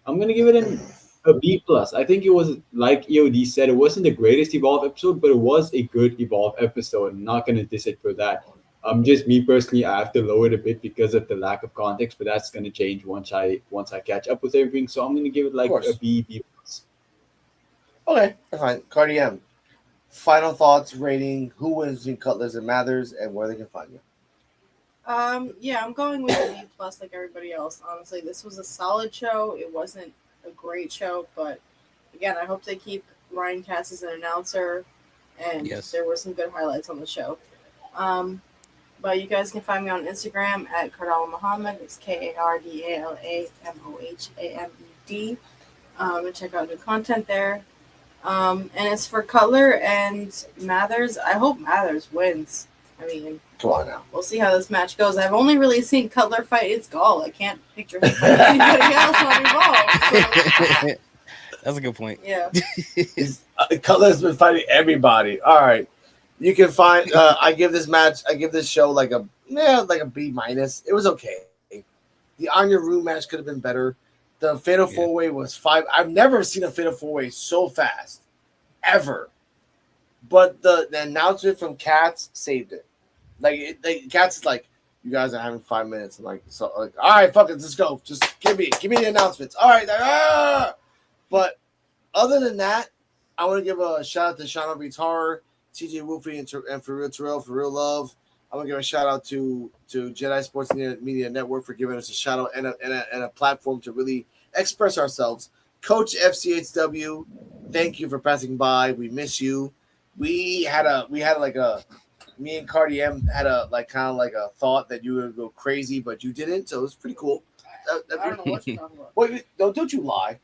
I'm gonna give it a B plus. I think it was like EOD said, it wasn't the greatest Evolve episode, but it was a good Evolve episode. I'm not gonna diss it for that. Just me personally, I have to lower it a bit because of the lack of context, but that's gonna change once I catch up with everything. So I'm gonna give it like a B plus. Okay, that's fine. Cardi M. Final thoughts, rating. Who wins between Cutlers and Mathers, and where they can find you? Yeah, I'm going with a B plus like everybody else. Honestly, this was a solid show. It wasn't a great show, but again, I hope they keep Ryan Cass as an announcer, and there were some good highlights on the show. But you guys can find me on Instagram at Kardala Muhammad. It's KARDALAMOHAMED. And check out new content there. And it's for Cutler and Mathers. I hope Mathers wins. I mean, come on now. We'll see how this match goes. I've only really seen Cutler fight It's Gall. I can't picture him fighting anybody else on Evolve. So. That's a good point. Yeah. Cutler's been fighting everybody. All right. You can find I give this show like a B minus. It was okay. The Anya Rue match could have been better. The Fatal 4-Way was 5. I've never seen a Fatal 4-Way so fast. Ever. But the announcement from Katz saved it. Katz is like, you guys are having 5 minutes. And all right, fuck it, let's go. Just give me the announcements. All right. But other than that, I want to give a shout out to Shauna Reed's Horror, TJ Wolfie, and For Real Terrell, For Real Love. I'm gonna give a shout out to Jedi Sports Media Network for giving us a shout out and a platform to really express ourselves. Coach FCHW, thank you for passing by. We miss you. Me and Cardi M had a thought that you would go crazy, but you didn't, so it was pretty cool. I don't know what you're talking about. Wait, don't you lie.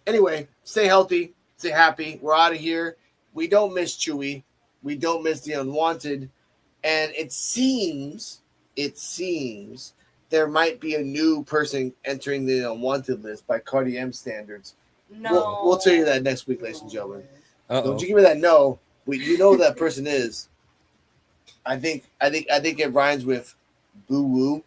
Anyway, stay healthy, stay happy. We're out of here. We don't miss Chewy. We don't miss the Unwanted. And it seems there might be a new person entering the Unwanted list by Cardi M standards. No. We'll tell you that next week, ladies and gentlemen. Uh-oh. Don't you give me that no. You know who that person is. I think it rhymes with boo woo.